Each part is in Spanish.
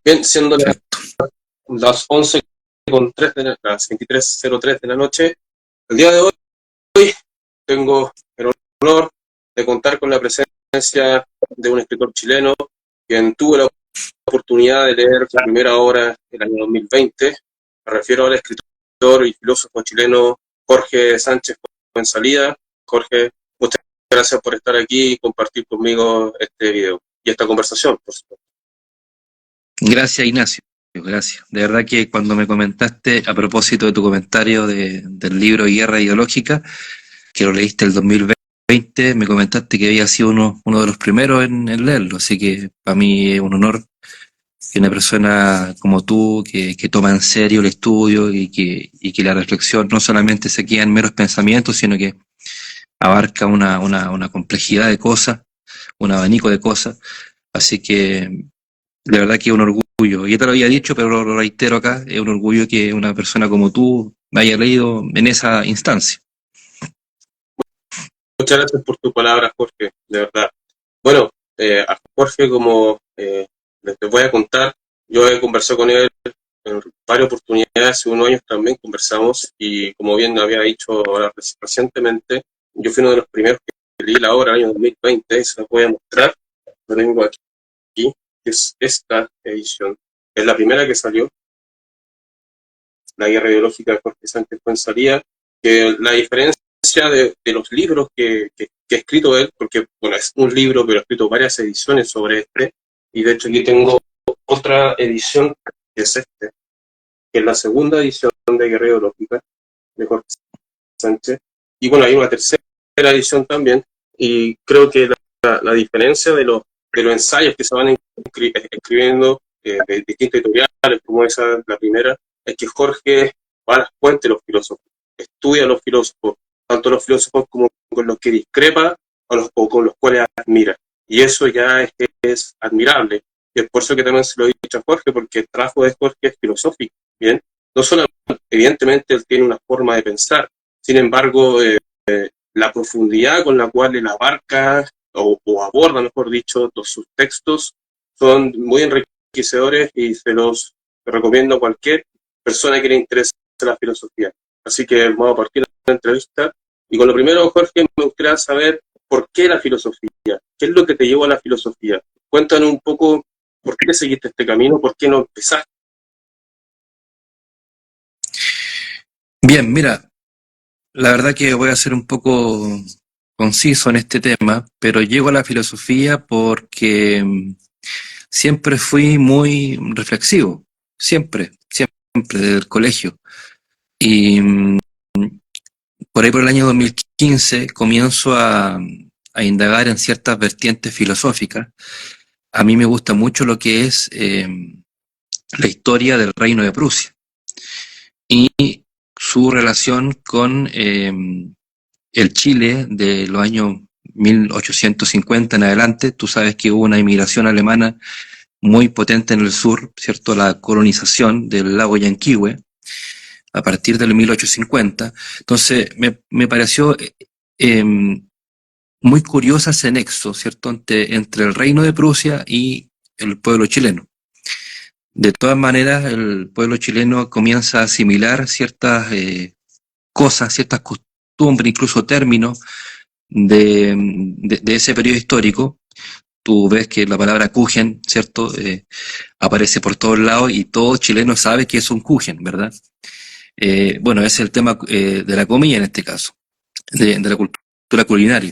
Bien, siendo Perfecto. las 11:03 las 23:03 de la noche, el día de hoy tengo el honor de contar con la presencia de un escritor chileno, quien tuvo la oportunidad de leer su primera obra el año 2020. Me refiero al escritor y filósofo chileno Jorge Sánchez Fuenzalida. Jorge, muchas gracias por estar aquí y compartir conmigo este video y esta conversación, por supuesto. Gracias, Ignacio. Gracias. De verdad que cuando me comentaste, a propósito de tu comentario del libro Guerra Ideológica, que lo leíste el 2020, me comentaste que había sido uno de los primeros en leerlo. Así que para mí es un honor que una persona como tú, que toma en serio el estudio y que la reflexión no solamente se queda en meros pensamientos, sino que abarca una complejidad de cosas, un abanico de cosas. Así que de verdad que es un orgullo. Ya te lo había dicho, pero lo reitero acá, es un orgullo que una persona como tú me haya leído en esa instancia. Muchas gracias por tu palabra, Jorge, de verdad. Bueno, a Jorge, como les voy a contar, yo he conversado con él en varias oportunidades, hace unos años también conversamos, y como bien había dicho ahora recientemente, yo fui uno de los primeros que leí la obra el año 2020, se la voy a mostrar, lo tengo aquí, que es esta edición. Es la primera que salió, La guerra ideológica de Jorge Sánchez Fuenzalía, que la diferencia de los libros que ha escrito él, porque bueno, es un libro, pero ha escrito varias ediciones sobre este, y de hecho aquí tengo otra edición, que es este, que es la segunda edición de Guerra Ideológica de Jorge Sánchez, y bueno, hay una tercera edición también, y creo que la diferencia de los ensayos que se van escribiendo de distintos editoriales, como esa, la primera, es que Jorge va a las fuentes de los filósofos, estudia a los filósofos, tanto los filósofos como con los que discrepa o con los cuales admira. Y eso ya es admirable. Y es por eso que también se lo he dicho a Jorge, porque el trabajo de Jorge es filosófico, ¿bien? No solamente, evidentemente, él tiene una forma de pensar, sin embargo, la profundidad con la cual él abarca o aborda, mejor dicho, sus textos son muy enriquecedores y se los recomiendo a cualquier persona que le interese la filosofía. Así que vamos a partir de la entrevista. Y con lo primero, Jorge, me gustaría saber por qué la filosofía, qué es lo que te llevó a la filosofía. Cuéntanos un poco por qué seguiste este camino, por qué no empezaste. Bien, mira, la verdad que voy a ser un poco conciso en este tema, pero llego a la filosofía porque siempre fui muy reflexivo, siempre desde el colegio. Y por ahí por el año 2015 comienzo a indagar en ciertas vertientes filosóficas. A mí me gusta mucho lo que es la historia del Reino de Prusia y su relación con el Chile de los años 1850 en adelante. Tú sabes que hubo una inmigración alemana muy potente en el sur, ¿cierto? La colonización del lago Yanquihue a partir del 1850. Entonces, me pareció muy curiosa ese nexo, ¿cierto? Entre el reino de Prusia y el pueblo chileno. De todas maneras, el pueblo chileno comienza a asimilar ciertas cosas, ciertas costumbres, incluso términos de ese periodo histórico. Tú ves que la palabra Kuchen, ¿cierto? Aparece por todos lados y todo chileno sabe que es un Kuchen, ¿verdad? Bueno, ese es el tema de la comida en este caso, de la cultura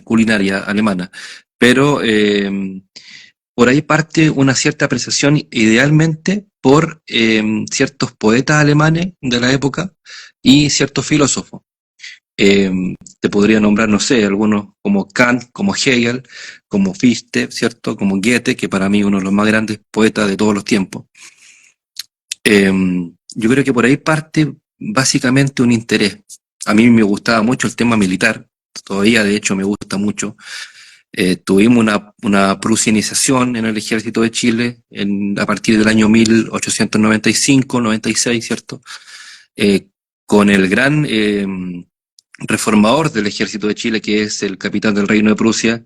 culinaria alemana. Pero por ahí parte una cierta apreciación idealmente por ciertos poetas alemanes de la época y ciertos filósofos. Eh, Te podría nombrar, no sé, algunos como Kant, como Hegel, como Fichte, ¿cierto? Como Goethe, que para mí es uno de los más grandes poetas de todos los tiempos. Eh, yo creo que por ahí parte básicamente un interés. A mí me gustaba mucho el tema militar, todavía de hecho me gusta mucho. Tuvimos una prusianización en el ejército de Chile a partir del año 1895-96, ¿cierto? Eh, con el gran reformador del ejército de Chile, que es el capitán del Reino de Prusia,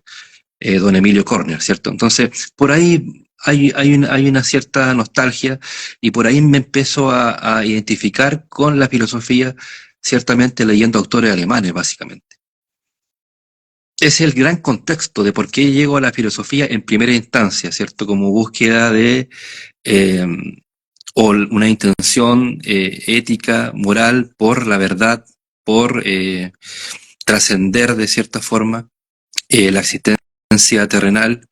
don Emilio Corner, ¿cierto? Entonces, por ahí hay una cierta nostalgia y por ahí me empiezo a identificar con la filosofía, ciertamente leyendo autores alemanes, básicamente. Ese es el gran contexto de por qué llego a la filosofía en primera instancia, ¿cierto? Como búsqueda de eh, o una intención ética, moral, por la verdad, por trascender de cierta forma la existencia terrenal.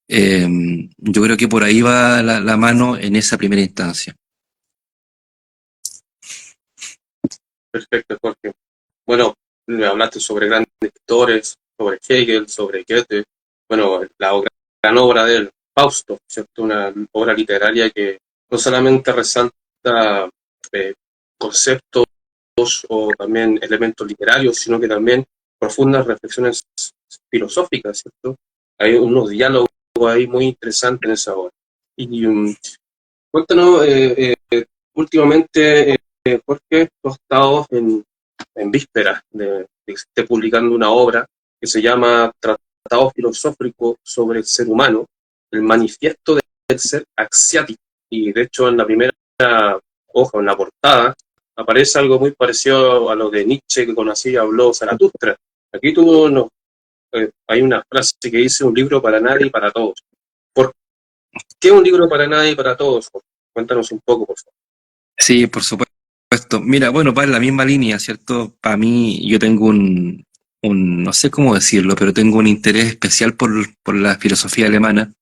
Yo creo que por ahí va la mano en esa primera instancia. Perfecto, Jorge. Bueno, me hablaste sobre grandes escritores, sobre Hegel, sobre Goethe. Bueno, gran obra de él, Fausto, ¿cierto? Una obra literaria que no solamente resalta eh, conceptos o también elementos literarios, sino que también profundas reflexiones filosóficas, ¿cierto? Hay unos diálogos ahí muy interesantes en esa obra. Y cuéntanos, últimamente, Jorge, tú has estado en vísperas de que se esté publicando una obra que se llama Tratado Filosófico sobre el Ser Humano, el manifiesto del ser axiático. Y de hecho, en la primera hoja, en la portada, aparece algo muy parecido a lo de Nietzsche que conocí y habló Zaratustra. Aquí hay una frase que dice un libro para nadie y para todos. ¿Por qué un libro para nadie y para todos, Jorge? Cuéntanos un poco, por favor. Sí, por supuesto. Mira, bueno, va en la misma línea, ¿cierto? Para mí, yo tengo no sé cómo decirlo, pero tengo un interés especial por la filosofía alemana.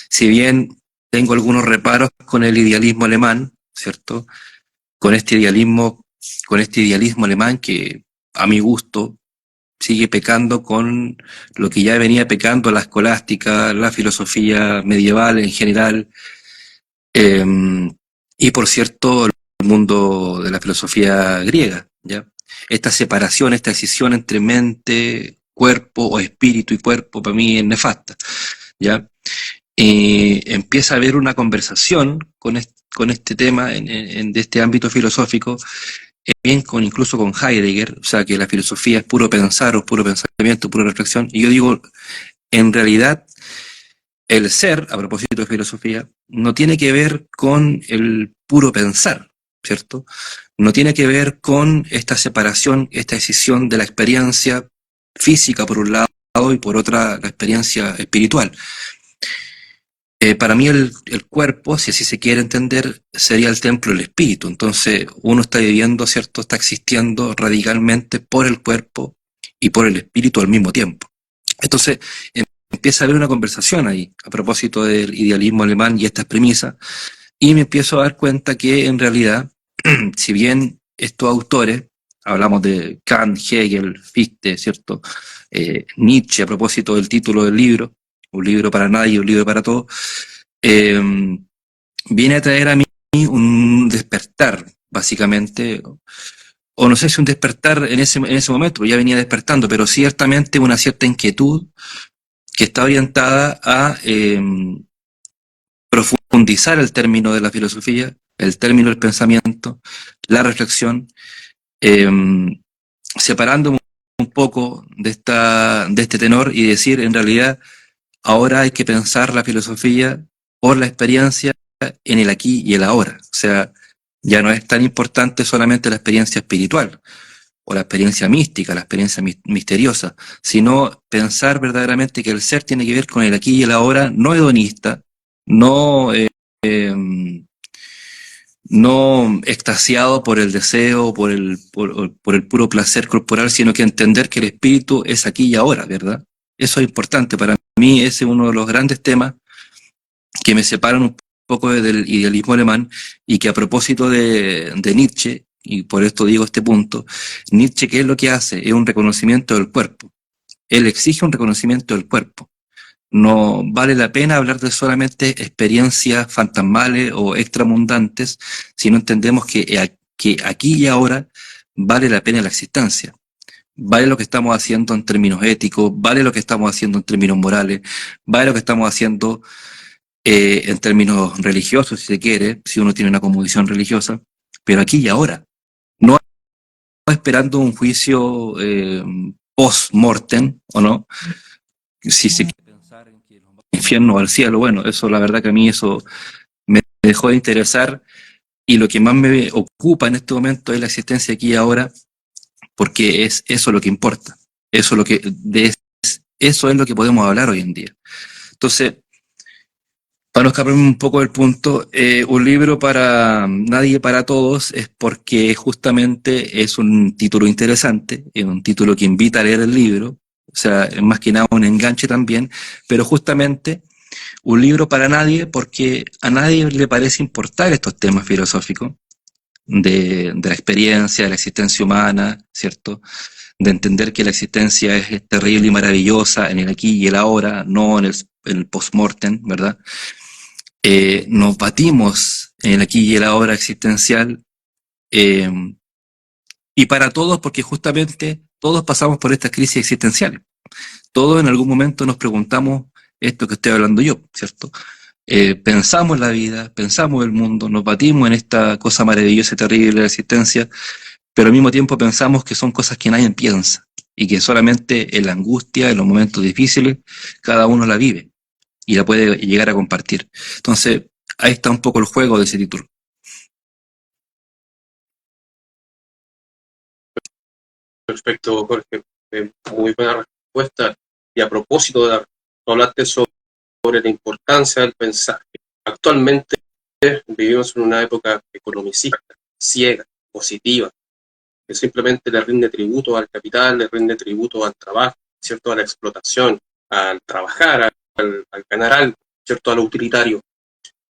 Si bien tengo algunos reparos con el idealismo alemán, ¿cierto? Con este idealismo, con este idealismo alemán que, a mi gusto, sigue pecando con lo que ya venía pecando la escolástica, la filosofía medieval en general, eh, y por cierto, el mundo de la filosofía griega, ¿ya? Esta separación, esta decisión entre mente, cuerpo o espíritu y cuerpo para mí es nefasta, ¿ya? Empieza a haber una conversación con este tema de este ámbito filosófico, bien incluso con Heidegger, o sea que la filosofía es puro pensar o puro pensamiento, pura reflexión, y yo digo, en realidad el ser, a propósito de filosofía, no tiene que ver con el puro pensar, ¿cierto? No tiene que ver con esta separación, esta decisión de la experiencia física por un lado y por otra la experiencia espiritual. Para mí el cuerpo, si así se quiere entender, sería el templo del espíritu. Entonces uno está viviendo, ¿cierto? Está existiendo radicalmente por el cuerpo y por el espíritu al mismo tiempo. Entonces empieza a haber una conversación ahí a propósito del idealismo alemán y estas premisas, y me empiezo a dar cuenta que en realidad, si bien estos autores, hablamos de Kant, Hegel, Fichte, ¿cierto? Nietzsche, a propósito del título del libro, un libro para nadie, un libro para todos, eh, viene a traer a mí un despertar, básicamente, o no sé si un despertar en ese momento, ya venía despertando, pero ciertamente una cierta inquietud que está orientada a profundizar el término de la filosofía, el término del pensamiento, la reflexión, eh, separándome un poco de este tenor y decir, en realidad, ahora hay que pensar la filosofía por la experiencia en el aquí y el ahora. O sea, ya no es tan importante solamente la experiencia espiritual o la experiencia mística, la experiencia misteriosa, sino pensar verdaderamente que el ser tiene que ver con el aquí y el ahora, no hedonista, no, no extasiado por el deseo, por el puro placer corporal, sino que entender que el espíritu es aquí y ahora, ¿verdad? Eso es importante. Para mí ese es uno de los grandes temas que me separan un poco del idealismo alemán y que a propósito de Nietzsche, y por esto digo este punto, Nietzsche, ¿qué es lo que hace? Es un reconocimiento del cuerpo. Él exige un reconocimiento del cuerpo. No vale la pena hablar de solamente experiencias fantasmales o extramundantes si no entendemos que aquí y ahora vale la pena la existencia. Vale lo que estamos haciendo en términos éticos, vale lo que estamos haciendo en términos morales, vale lo que estamos haciendo en términos religiosos, si se quiere, si uno tiene una convicción religiosa, pero aquí y ahora, no esperando un juicio post-mortem, ¿o no? Si se quiere infierno o al cielo. Bueno, eso la verdad que a mí eso me dejó de interesar, y lo que más me ocupa en este momento es la existencia aquí y ahora, porque es eso lo que importa. Eso, eso es lo que podemos hablar hoy en día. Entonces, para no escaparme un poco del punto, un libro para nadie, para todos, es porque justamente es un título interesante, es un título que invita a leer el libro, o sea, es más que nada un enganche también, pero justamente un libro para nadie porque a nadie le parece importar estos temas filosóficos de la experiencia, de la existencia humana, ¿cierto? De entender que la existencia es terrible y maravillosa en el aquí y el ahora, no en el post-mortem, ¿verdad? Nos batimos en el aquí y el ahora existencial, eh, y para todos, porque justamente todos pasamos por esta crisis existencial. Todos en algún momento nos preguntamos esto que estoy hablando yo, ¿cierto? Pensamos la vida, pensamos el mundo, nos batimos en esta cosa maravillosa y terrible de la existencia, pero al mismo tiempo pensamos que son cosas que nadie piensa y que solamente en la angustia, en los momentos difíciles, cada uno la vive y la puede llegar a compartir. Entonces, ahí está un poco el juego de ese título. Perfecto, Jorge. Muy buena respuesta. Y a propósito de hablaste sobre la importancia del mensaje. Actualmente vivimos en una época economicista, ciega, positiva, que simplemente le rinde tributo al capital, le rinde tributo al trabajo, ¿cierto? A la explotación, al trabajar, al ganar algo, ¿cierto? A lo utilitario.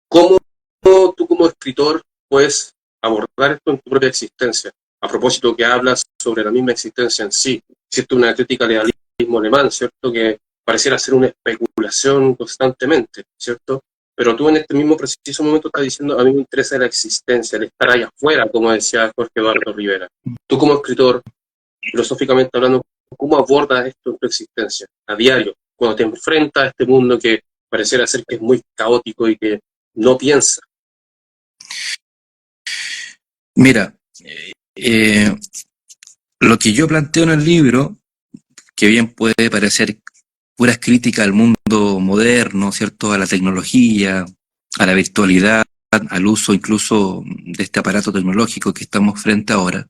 ¿Cómo tú como escritor puedes abordar esto en tu propia existencia? A propósito que hablas sobre la misma existencia en sí, ¿cierto? Una crítica al idealismo alemán, ¿cierto? Que pareciera ser una especulación constantemente, ¿cierto? Pero tú en este mismo preciso momento estás diciendo, a mí me interesa la existencia, el estar allá afuera, como decía Jorge Eduardo Rivera. Tú como escritor, filosóficamente hablando, ¿cómo abordas esto en tu existencia, a diario, cuando te enfrentas a este mundo que pareciera ser que es muy caótico y que no piensa? Mira, lo que yo planteo en el libro, que bien puede parecer puras críticas al mundo moderno, ¿cierto? A la tecnología, a la virtualidad, al uso incluso de este aparato tecnológico que estamos frente ahora.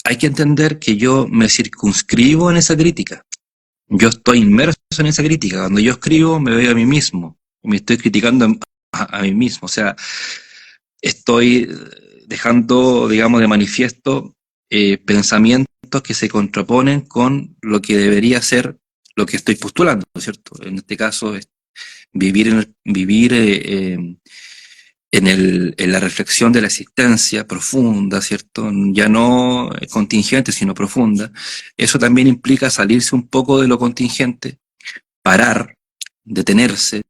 Hay que entender que yo me circunscribo en esa crítica. Yo estoy inmerso en esa crítica. Cuando yo escribo, me veo a mí mismo. Me estoy criticando a mí mismo. O sea, estoy dejando, digamos, de manifiesto pensamientos que se contraponen con lo que debería ser lo que estoy postulando, ¿cierto? En este caso, es vivir en la reflexión de la existencia profunda, ¿cierto? Ya no contingente, sino profunda. Eso también implica salirse un poco de lo contingente, parar, detenerse,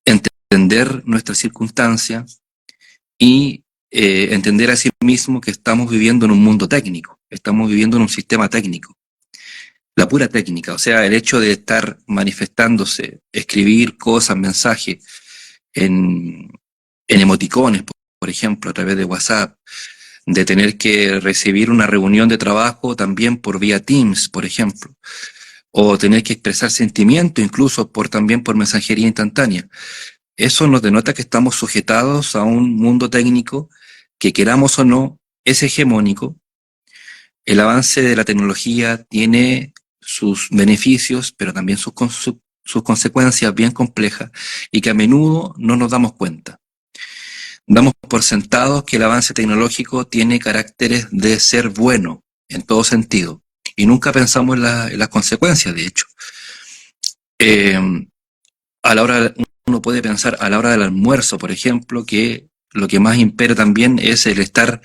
entender nuestra circunstancia y entender a sí mismo que estamos viviendo en un mundo técnico, estamos viviendo en un sistema técnico, la pura técnica, o sea, el hecho de estar manifestándose, escribir cosas, mensajes en, en emoticones, por ejemplo, a través de WhatsApp, de tener que recibir una reunión de trabajo también por vía Teams, por ejemplo, o tener que expresar sentimientos incluso también por mensajería instantánea. Eso nos denota que estamos sujetados a un mundo técnico que, queramos o no, es hegemónico. El avance de la tecnología tiene sus beneficios, pero también sus consecuencias bien complejas y que a menudo no nos damos cuenta. Damos por sentado que el avance tecnológico tiene caracteres de ser bueno en todo sentido y nunca pensamos en las consecuencias, de hecho. A la hora, uno puede pensar a la hora del almuerzo, por ejemplo, que lo que más impera también es el estar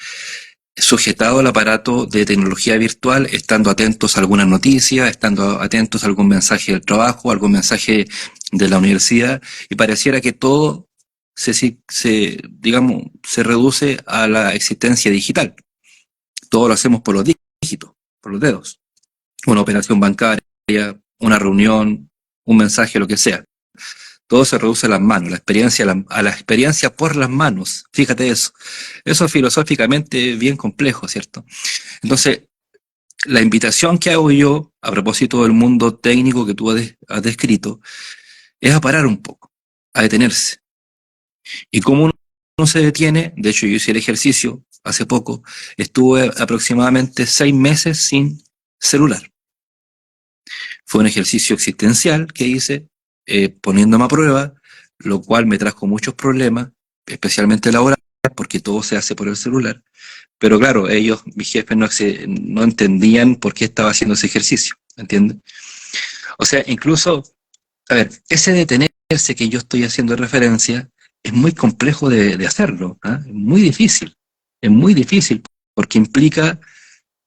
sujetado al aparato de tecnología virtual, estando atentos a alguna noticia, estando atentos a algún mensaje del trabajo, algún mensaje de la universidad, y pareciera que todo digamos, se reduce a la existencia digital. Todo lo hacemos por los dígitos, por los dedos. Una operación bancaria, una reunión, un mensaje, lo que sea. Todo se reduce a las manos, a la experiencia por las manos. Fíjate eso. Eso es filosóficamente bien complejo, ¿cierto? Entonces, la invitación que hago yo, a propósito del mundo técnico que tú has descrito, es a parar un poco, a detenerse. Y como uno se detiene, de hecho yo hice el ejercicio hace poco, estuve aproximadamente 6 meses sin celular. Fue un ejercicio existencial que hice, poniéndome a prueba, lo cual me trajo muchos problemas, especialmente laborales, porque todo se hace por el celular. Pero claro, ellos, mis jefes, no entendían por qué estaba haciendo ese ejercicio, ¿entiendes? O sea, incluso, a ver, ese detenerse que yo estoy haciendo referencia es muy complejo de hacerlo, ¿eh? Es muy difícil, porque implica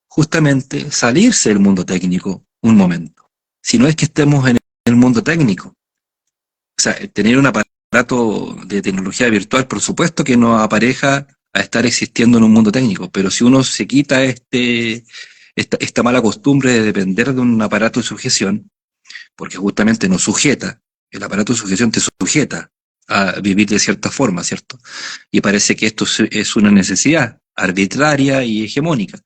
justamente salirse del mundo técnico un momento. Si no es que estemos en el mundo técnico, o sea, tener un aparato de tecnología virtual, por supuesto que nos apareja a estar existiendo en un mundo técnico, pero si uno se quita esta mala costumbre de depender de un aparato de sujeción, porque justamente nos sujeta, el aparato de sujeción te sujeta a vivir de cierta forma, ¿cierto? Y parece que esto es una necesidad arbitraria y hegemónica,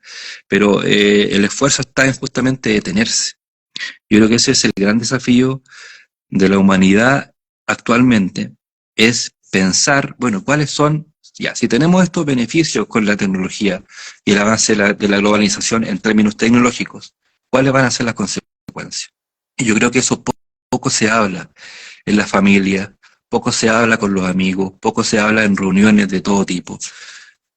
pero el esfuerzo está en justamente detenerse. Yo creo que ese es el gran desafío de la humanidad actualmente, es pensar, bueno, cuáles son, ya, si tenemos estos beneficios con la tecnología y el avance de la globalización en términos tecnológicos, ¿cuáles van a ser las consecuencias? Y yo creo que eso poco se habla en la familia, poco se habla con los amigos, poco se habla en reuniones de todo tipo.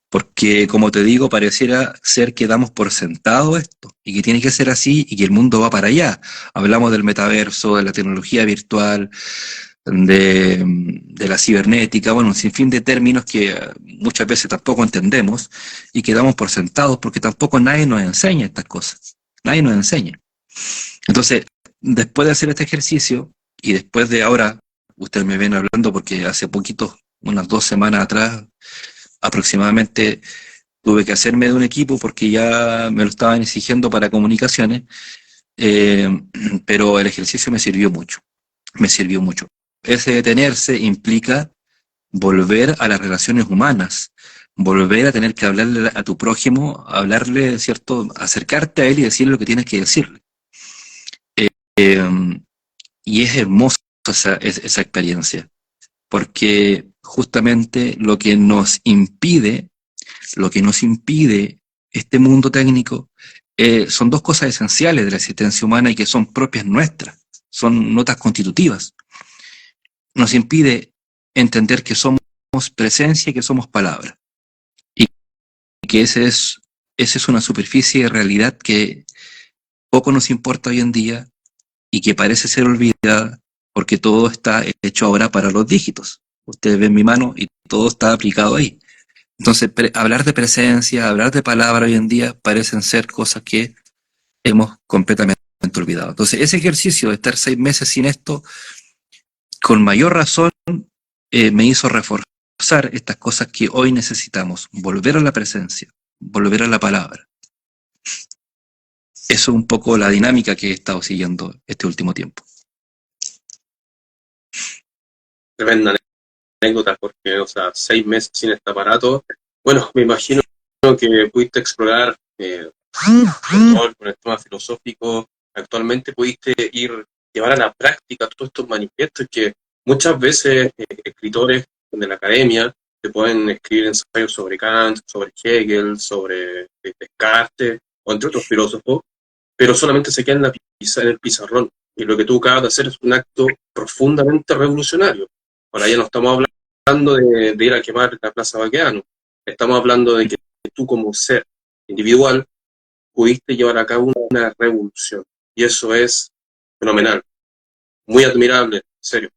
Porque, como te digo, pareciera ser que damos por sentado esto y que tiene que ser así y que el mundo va para allá. Hablamos del metaverso, de la tecnología virtual, de la cibernética, bueno, un sinfín de términos que muchas veces tampoco entendemos y que damos por sentados porque tampoco nadie nos enseña estas cosas. Nadie nos enseña. Entonces, después de hacer este ejercicio y después de ahora, ustedes me ven hablando porque hace poquito, unas 2 semanas atrás aproximadamente, tuve que hacerme de un equipo porque ya me lo estaban exigiendo para comunicaciones, eh, pero el ejercicio me sirvió mucho. Ese detenerse implica volver a las relaciones humanas, volver a tener que hablarle a tu prójimo, hablarle, ¿cierto? Acercarte a él y decirle lo que tienes que decirle. Eh, y es hermosa esa experiencia, porque justamente lo que nos impide este mundo técnico son dos cosas esenciales de la existencia humana y que son propias nuestras, son notas constitutivas. Nos impide entender que somos presencia y que somos palabra. Y que esa es una superficie de realidad que poco nos importa hoy en día y que parece ser olvidada porque todo está hecho ahora para los dígitos. Ustedes ven mi mano y todo está aplicado ahí. Entonces, hablar de presencia, hablar de palabra hoy en día parecen ser cosas que hemos completamente olvidado. Entonces, ese ejercicio de estar 6 meses sin esto, con mayor razón, me hizo reforzar estas cosas que hoy necesitamos, volver a la presencia, volver a la palabra. Eso es un poco la dinámica que he estado siguiendo este último tiempo. Tremenda anécdota, porque, o sea, 6 meses sin este aparato. Bueno, me imagino que pudiste explorar con el tema filosófico. Actualmente pudiste llevar a la práctica todos estos manifiestos que muchas veces escritores de la academia te pueden escribir ensayos sobre Kant, sobre Hegel, sobre Descartes, o entre otros filósofos, pero solamente se queda en el pizarrón. Y lo que tú acabas de hacer es un acto profundamente revolucionario. Ahora ya no estamos hablando de ir a quemar la Plaza Baqueano, estamos hablando de que tú como ser individual pudiste llevar a cabo una revolución. Y eso es fenomenal, muy admirable, en serio.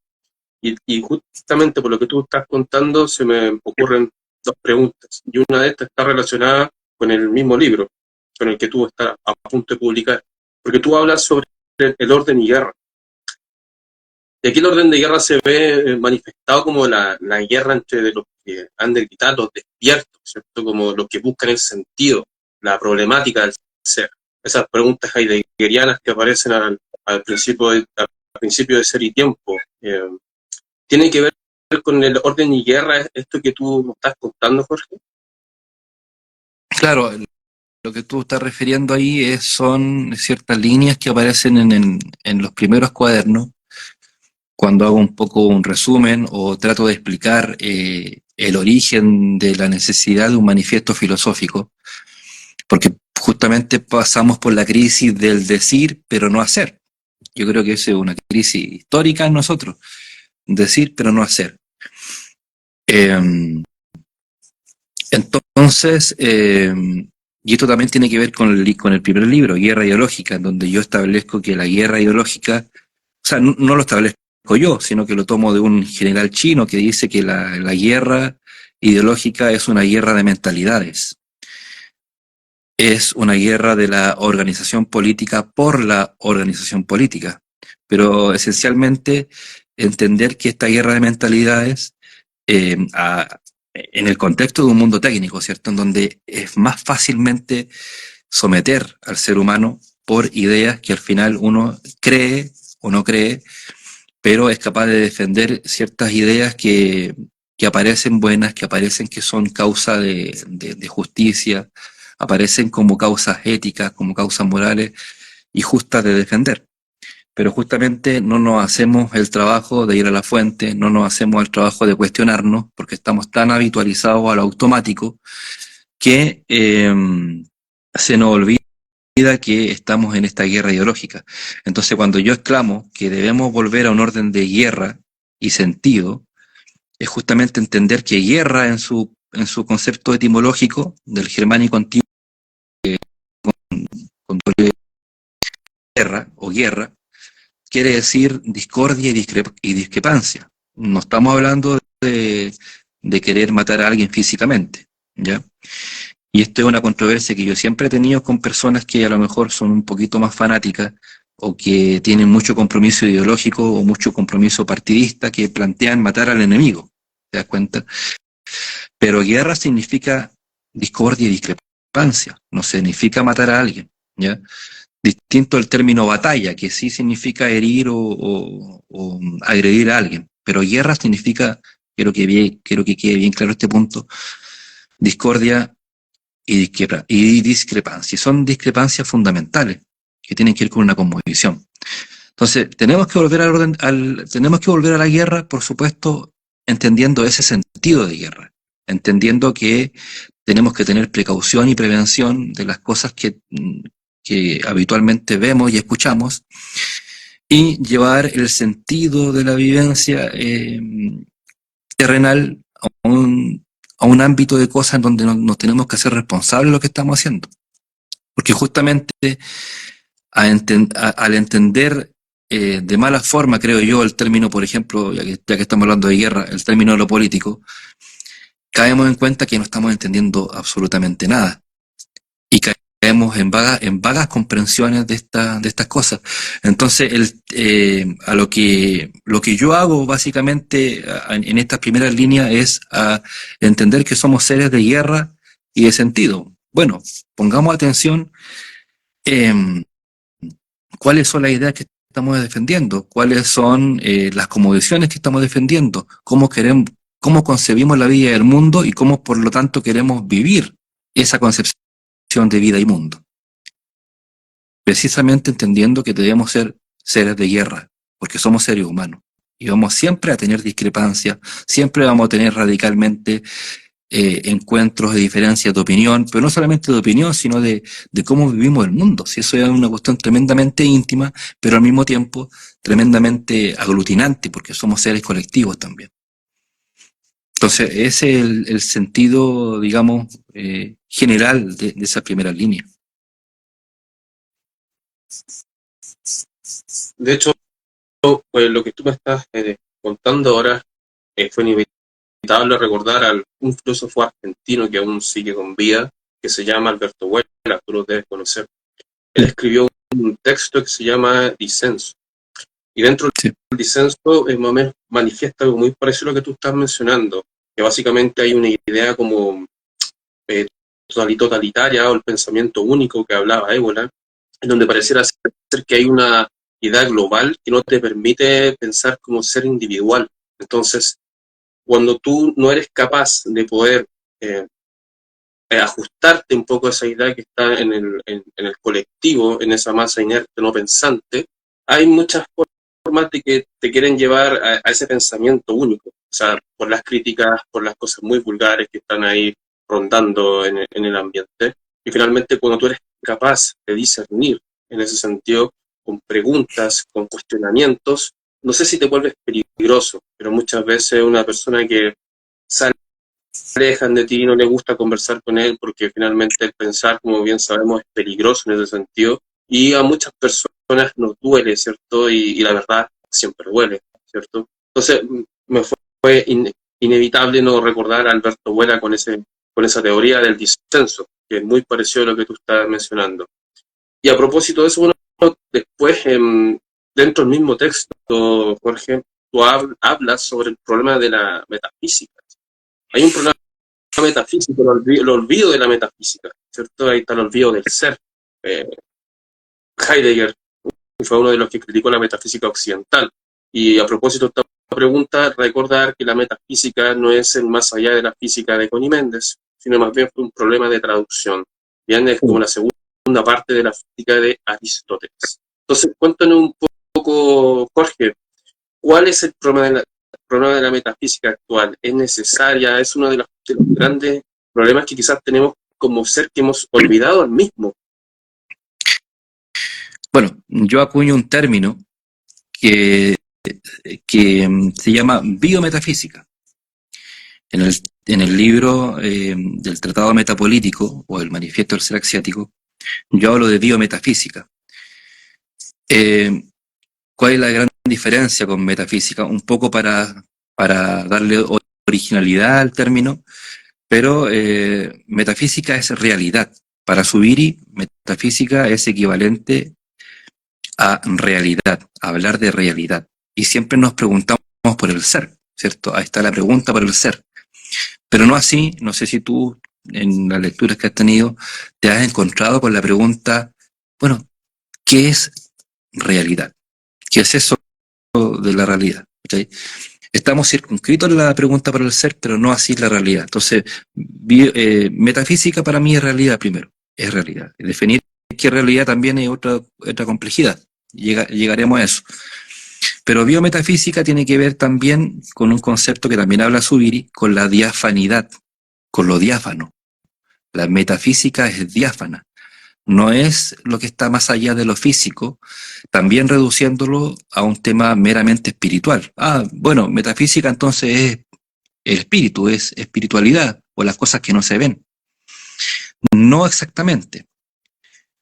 Y justamente por lo que tú estás contando se me ocurren dos preguntas. Y una de estas está relacionada con el mismo libro, con el que tú estás a punto de publicar. Porque tú hablas sobre el orden y guerra. Y aquí el orden de guerra se ve manifestado como la guerra entre los que han de gritar, los despiertos, ¿cierto? Como los que buscan el sentido, la problemática del ser. Esas preguntas heideggerianas que aparecen al principio de Ser y Tiempo. ¿Tiene que ver con el orden y guerra esto que tú nos estás contando, Jorge? Claro, lo que tú estás refiriendo ahí son ciertas líneas que aparecen en los primeros cuadernos, cuando hago un poco un resumen o trato de explicar el origen de la necesidad de un manifiesto filosófico, porque justamente pasamos por la crisis del decir pero no hacer. Yo creo que esa es una crisis histórica en nosotros, decir pero no hacer. Eh, entonces, y esto también tiene que ver con el primer libro, Guerra Ideológica, en donde yo establezco que la guerra ideológica, o sea, no lo establezco yo, sino que lo tomo de un general chino que dice que la guerra ideológica es una guerra de mentalidades. Es una guerra de la organización política por la organización política. Pero esencialmente entender que esta guerra de mentalidades, en el contexto de un mundo técnico, ¿cierto? En donde es más fácilmente someter al ser humano por ideas que al final uno cree o no cree, pero es capaz de defender ciertas ideas que aparecen buenas, que aparecen que son causa de justicia, aparecen como causas éticas, como causas morales y justas de defender. Pero justamente no nos hacemos el trabajo de ir a la fuente, no nos hacemos el trabajo de cuestionarnos, porque estamos tan habitualizados a lo automático que se nos olvida que estamos en esta guerra ideológica. Entonces, cuando yo exclamo que debemos volver a un orden de guerra y sentido, es justamente entender que guerra en su concepto etimológico del germánico antiguo, con guerra o guerra, quiere decir discordia y discrepancia. No estamos hablando de querer matar a alguien físicamente, ¿ya? Y esto es una controversia que yo siempre he tenido con personas que a lo mejor son un poquito más fanáticas o que tienen mucho compromiso ideológico o mucho compromiso partidista, que plantean matar al enemigo, ¿te das cuenta? Pero guerra significa discordia y discrepancia, no significa matar a alguien, ¿ya? Distinto el término batalla, que sí significa herir o agredir a alguien, pero guerra significa, quiero que quede bien claro este punto, discordia y discrepancia. Y son discrepancias fundamentales que tienen que ir con una cosmovisión. Entonces, tenemos que volver tenemos que volver a la guerra, por supuesto, entendiendo ese sentido de guerra, entendiendo que tenemos que tener precaución y prevención de las cosas que habitualmente vemos y escuchamos, y llevar el sentido de la vivencia terrenal a un ámbito de cosas en donde nos tenemos que hacer responsables de lo que estamos haciendo. Porque justamente al entender de mala forma, creo yo, el término, por ejemplo, ya que estamos hablando de guerra, el término de lo político, caemos en cuenta que no estamos entendiendo absolutamente nada. Y caemos en vagas comprensiones de estas cosas. Entonces, lo que yo hago básicamente en estas primeras líneas es entender que somos seres de guerra y de sentido. Bueno, pongamos atención en cuáles son las ideas que estamos defendiendo, cuáles son las cosmovisiones que estamos defendiendo, cómo concebimos la vida y el mundo y cómo por lo tanto queremos vivir esa concepción de vida y mundo. Precisamente entendiendo que debemos ser seres de guerra, porque somos seres humanos. Y vamos siempre a tener discrepancias, siempre vamos a tener radicalmente encuentros de diferencias de opinión, pero no solamente de opinión, sino de cómo vivimos el mundo. Si eso es una cuestión tremendamente íntima, pero al mismo tiempo tremendamente aglutinante, porque somos seres colectivos también. Entonces, ese es el sentido, digamos, general de esa primera línea. De hecho, pues, lo que tú me estás contando ahora fue inevitable recordar a un filósofo argentino que aún sigue con vida, que se llama Alberto Huela, tú lo debes conocer. Él escribió un texto que se llama Disenso. Y dentro del disenso, más o menos manifiesta algo muy parecido a lo que tú estás mencionando, que básicamente hay una idea como totalitaria o el pensamiento único que hablaba Ébola, en donde pareciera ser que hay una idea global que no te permite pensar como ser individual. Entonces, cuando tú no eres capaz de poder ajustarte un poco a esa idea que está en el colectivo, en esa masa inerte no pensante, hay muchas formas de que te quieren llevar a ese pensamiento único. O sea, por las críticas, por las cosas muy vulgares que están ahí rondando en el ambiente. Y finalmente, cuando tú eres capaz de discernir en ese sentido, con preguntas, con cuestionamientos, no sé si te vuelves peligroso, pero muchas veces una persona que sale alejan de ti, no le gusta conversar con él porque finalmente el pensar, como bien sabemos, es peligroso en ese sentido y a muchas personas nos duele, ¿cierto? Y la verdad siempre duele, ¿cierto? Entonces me fue inevitable no recordar a Alberto Buera con esa teoría del disenso, que es muy parecido a lo que tú estás mencionando. Y a propósito de eso, bueno, después, dentro del mismo texto, Jorge, tú hablas sobre el problema de la metafísica. Hay un problema metafísico, el olvido de la metafísica, ¿cierto? Ahí está el olvido del ser. Eh, Heidegger fue uno de los que criticó la metafísica occidental. Y a propósito de esta pregunta, recordar que la metafísica no es el más allá de la física de Connie Méndez, sino más bien fue un problema de traducción. Bien, es como la segunda parte de la física de Aristóteles. Entonces, cuéntanos un poco, Jorge, ¿cuál es el problema de la metafísica actual? ¿Es necesaria? ¿Es uno de los grandes problemas que quizás tenemos como ser que hemos olvidado al mismo? Bueno, yo acuño un término que, que se llama biometafísica. En el libro del Tratado Metapolítico o el Manifiesto del Ser Axiático, yo hablo de biometafísica. ¿Cuál es la gran diferencia con metafísica? Un poco para darle originalidad al término, pero metafísica es realidad. Para Zubiri, metafísica es equivalente a realidad, a hablar de realidad. Y siempre nos preguntamos por el ser, ¿cierto? Ahí está la pregunta por el ser. Pero no así, no sé si tú en las lecturas que has tenido te has encontrado con la pregunta, bueno, ¿qué es realidad? ¿Qué es eso de la realidad? ¿Okay? Estamos circunscritos en la pregunta por el ser, pero no así la realidad. Entonces, metafísica para mí es realidad primero, es realidad. Definir qué realidad también es otra complejidad. Llegaremos a eso. Pero biometafísica tiene que ver también con un concepto que también habla Zubiri, con la diafanidad, con lo diáfano. La metafísica es diáfana, no es lo que está más allá de lo físico, también reduciéndolo a un tema meramente espiritual. Bueno, metafísica entonces es el espíritu, es espiritualidad o las cosas que no se ven. No exactamente,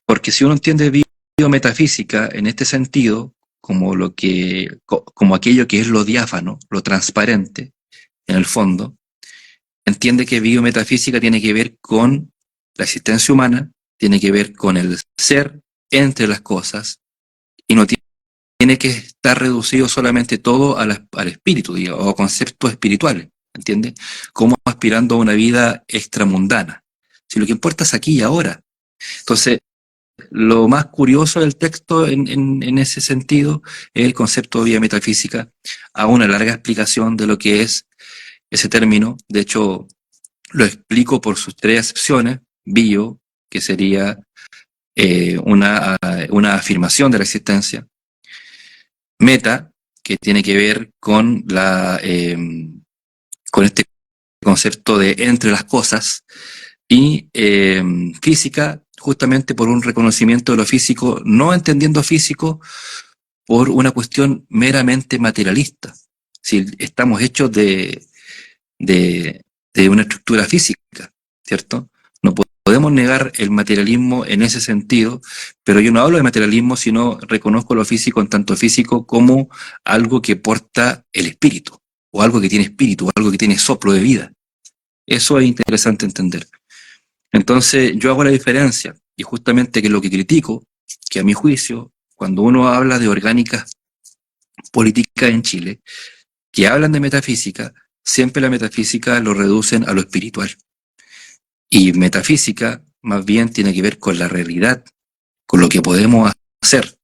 porque si uno entiende biometafísica en este sentido, como aquello que es lo diáfano, lo transparente, en el fondo, entiende que biometafísica tiene que ver con la existencia humana, tiene que ver con el ser entre las cosas, y no tiene que estar reducido solamente todo al espíritu, digamos, o a conceptos espirituales, ¿entiendes? Como aspirando a una vida extramundana. Si lo que importa es aquí y ahora. Entonces, lo más curioso del texto en ese sentido es el concepto de vida metafísica, a una larga explicación de lo que es ese término. De hecho, lo explico por sus tres acepciones: bio, que sería una afirmación de la existencia; meta, que tiene que ver con este concepto de entre las cosas; y física, justamente por un reconocimiento de lo físico, no entendiendo físico por una cuestión meramente materialista. Si estamos hechos de una estructura física, ¿cierto? No podemos negar el materialismo en ese sentido, pero yo no hablo de materialismo, sino reconozco lo físico en tanto físico como algo que porta el espíritu, o algo que tiene espíritu, o algo que tiene soplo de vida. Eso es interesante entender. Entonces yo hago la diferencia, y justamente que lo que critico, que a mi juicio, cuando uno habla de orgánicas políticas en Chile, que hablan de metafísica, siempre la metafísica lo reducen a lo espiritual. Y metafísica más bien tiene que ver con la realidad, con lo que podemos hacer,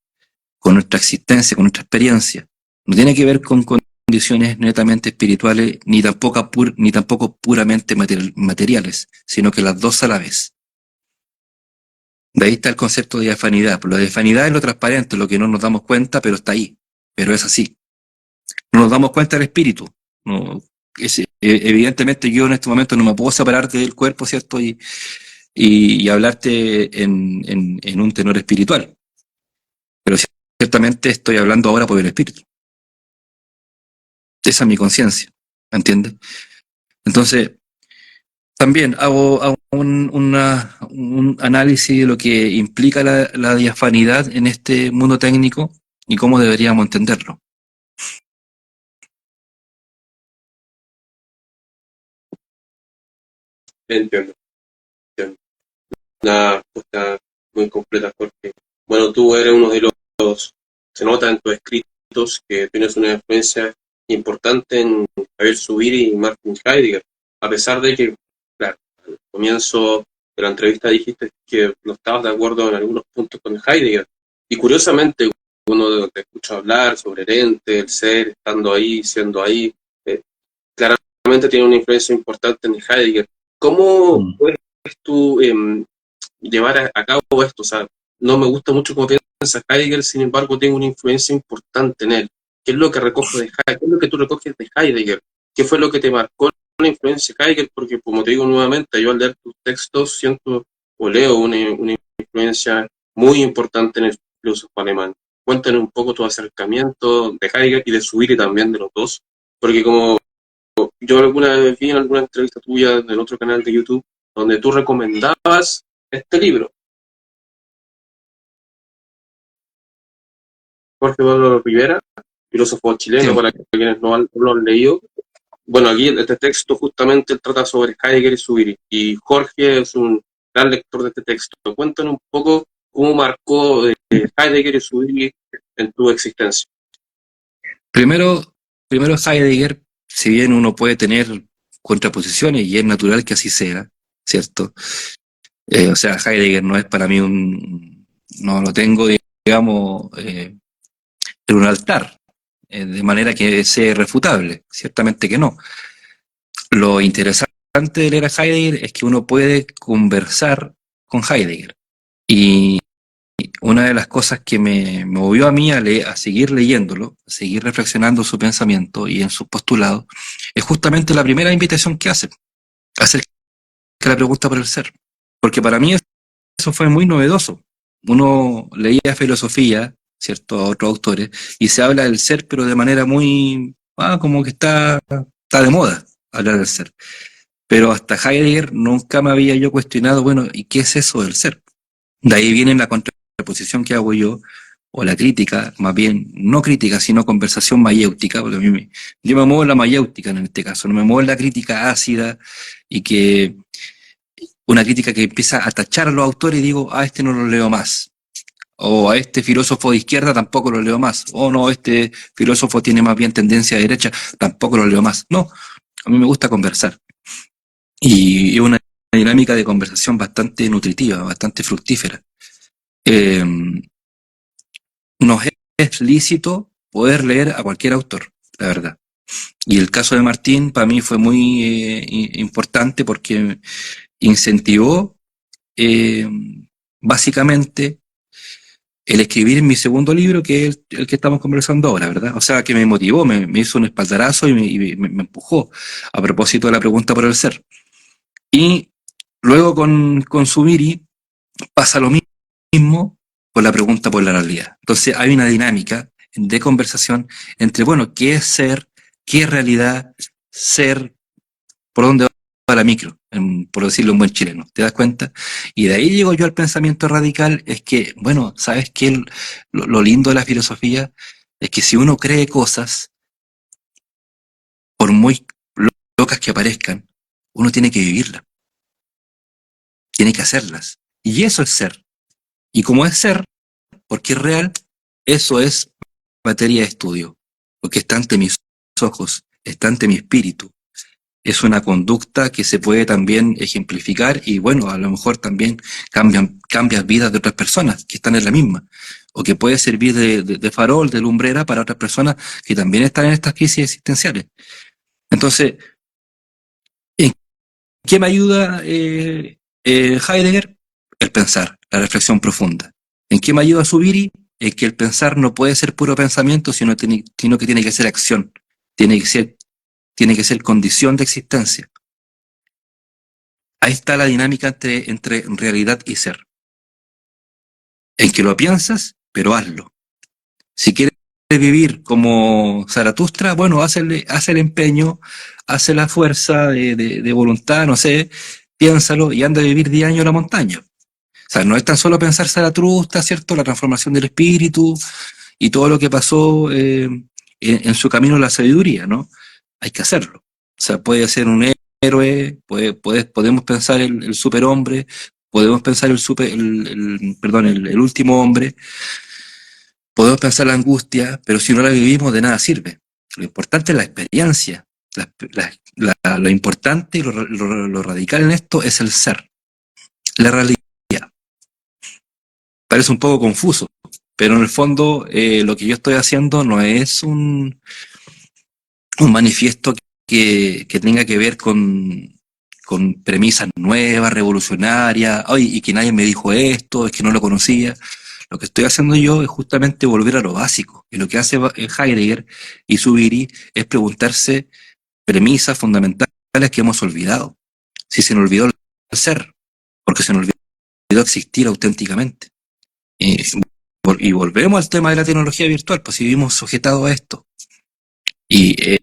con nuestra existencia, con nuestra experiencia. No tiene que ver con condiciones netamente espirituales, ni tampoco puramente materiales, sino que las dos a la vez. De ahí está el concepto de diafanidad. Lo de diafanidad es lo transparente, lo que no nos damos cuenta, pero está ahí. Pero es así. No nos damos cuenta del espíritu. No, evidentemente yo en este momento no me puedo separar del cuerpo, ¿cierto? Y hablarte en un tenor espiritual. Pero ciertamente estoy hablando ahora por el espíritu. Esa es mi conciencia, ¿entiendes? Entonces, también hago un análisis de lo que implica la diafanidad en este mundo técnico y cómo deberíamos entenderlo. Entiendo, entiendo. Una respuesta muy completa, porque, bueno, tú eres uno de los, se nota en tus escritos que tienes una influencia importante en Javier Zubiri y Martin Heidegger, a pesar de que, claro, al comienzo de la entrevista dijiste que no estabas de acuerdo en algunos puntos con Heidegger, y curiosamente uno te escucha hablar sobre el ente, el ser, estando ahí, siendo ahí, eh, claramente tiene una influencia importante en Heidegger. ¿Cómo Mm. puedes tú llevar a cabo esto? O sea, no me gusta mucho cómo piensa Heidegger, sin embargo, tengo una influencia importante en él. ¿Qué es lo que recojo de Heidegger? ¿Qué es lo que tú recoges de Heidegger? ¿Qué fue lo que te marcó una influencia de Heidegger? Porque, como te digo nuevamente, yo al leer tus textos siento o leo una influencia muy importante en el filósofo alemán. Cuéntanos un poco tu acercamiento de Heidegger y de Zubiri también, de los dos, porque como yo alguna vez vi en alguna entrevista tuya en otro canal de YouTube, donde tú recomendabas este libro, Jorge Pablo Rivera, filósofo chileno, Sí. para quienes no lo han leído. Bueno, aquí este texto justamente trata sobre Heidegger y Zubiri, y Jorge es un gran lector de este texto. Cuéntanos un poco cómo marcó Heidegger y Zubiri en tu existencia. Primero Heidegger, si bien uno puede tener contraposiciones y es natural que así sea, ¿cierto? O sea, Heidegger no es para mí no lo tengo, digamos, en un altar, de manera que sea irrefutable, ciertamente que no. Lo interesante de leer a Heidegger es que uno puede conversar con Heidegger. Y una de las cosas que me movió a mí a seguir leyéndolo, a seguir reflexionando su pensamiento y en sus postulados, es justamente la primera invitación que hacer que la pregunta por el ser. Porque para mí eso fue muy novedoso. Uno leía filosofía, ¿cierto?, a otros autores, y se habla del ser, pero de manera muy, como que está de moda hablar del ser. Pero hasta Heidegger nunca me había yo cuestionado, bueno, ¿y qué es eso del ser? De ahí viene la contraposición que hago yo, o la crítica, más bien, no crítica, sino conversación mayéutica, porque yo me muevo en la mayéutica en este caso, no me muevo en la crítica ácida y que una crítica que empieza a tachar a los autores y digo, este no lo leo más. O a este filósofo de izquierda tampoco lo leo más. O no, este filósofo tiene más bien tendencia a derecha, tampoco lo leo más. No, a mí me gusta conversar. Y es una dinámica de conversación bastante nutritiva, bastante fructífera. Eh, Nos es lícito poder leer a cualquier autor, la verdad. Y el caso de Martín para mí fue muy importante porque incentivó eh, básicamente el escribir en mi segundo libro, que es el que estamos conversando ahora, ¿verdad? O sea, que me motivó, me hizo un espaldarazo y me empujó a propósito de la pregunta por el ser. Y luego con Zubiri pasa lo mismo con la pregunta por la realidad. Entonces hay una dinámica de conversación entre, bueno, ¿qué es ser? ¿Qué es realidad? Ser, ¿por dónde va la micro? Por decirlo en buen chileno, ¿te das cuenta? Y de ahí llego yo al pensamiento radical, es que, bueno, ¿sabes qué? Lo lindo de la filosofía es que si uno cree cosas, por muy locas que aparezcan, uno tiene que vivirlas, tiene que hacerlas. Y eso es ser. Y como es ser, porque es real, eso es materia de estudio, porque está ante mis ojos, está ante mi espíritu. Es una conducta que se puede también ejemplificar y bueno, a lo mejor también cambia vidas de otras personas que están en la misma. o que puede servir de farol, de lumbrera para otras personas que también están en estas crisis existenciales. Entonces, ¿en qué me ayuda Heidegger? El pensar, la reflexión profunda. ¿En qué me ayuda Zubiri? Es que el pensar no puede ser puro pensamiento, sino que tiene que ser acción, tiene que ser condición de existencia. Ahí está la dinámica entre realidad y ser. En que lo piensas, pero hazlo. Si quieres vivir como Zaratustra, bueno, haz el empeño, haz la fuerza de voluntad, no sé, piénsalo y anda a vivir 10 años en la montaña. O sea, no es tan solo pensar Zaratustra, ¿cierto? La transformación del espíritu y todo lo que pasó en su camino a la sabiduría, ¿no? Hay que hacerlo. O sea, puede ser un héroe, podemos pensar el superhombre, podemos pensar el último hombre, podemos pensar la angustia, pero si no la vivimos, de nada sirve. Lo importante es la experiencia. Lo importante y lo radical en esto es el ser, la realidad. Parece un poco confuso, pero en el fondo lo que yo estoy haciendo no es un manifiesto que tenga que ver con premisas nuevas, revolucionarias, ay, y que nadie me dijo esto, es que no lo conocía. Lo que estoy haciendo yo es justamente volver a lo básico. Y lo que hace Heidegger y Zubiri es preguntarse premisas fundamentales que hemos olvidado. Si se nos olvidó el ser, porque se nos olvidó existir auténticamente. Y volvemos al tema de la tecnología virtual, pues si vivimos sujetados a esto. Y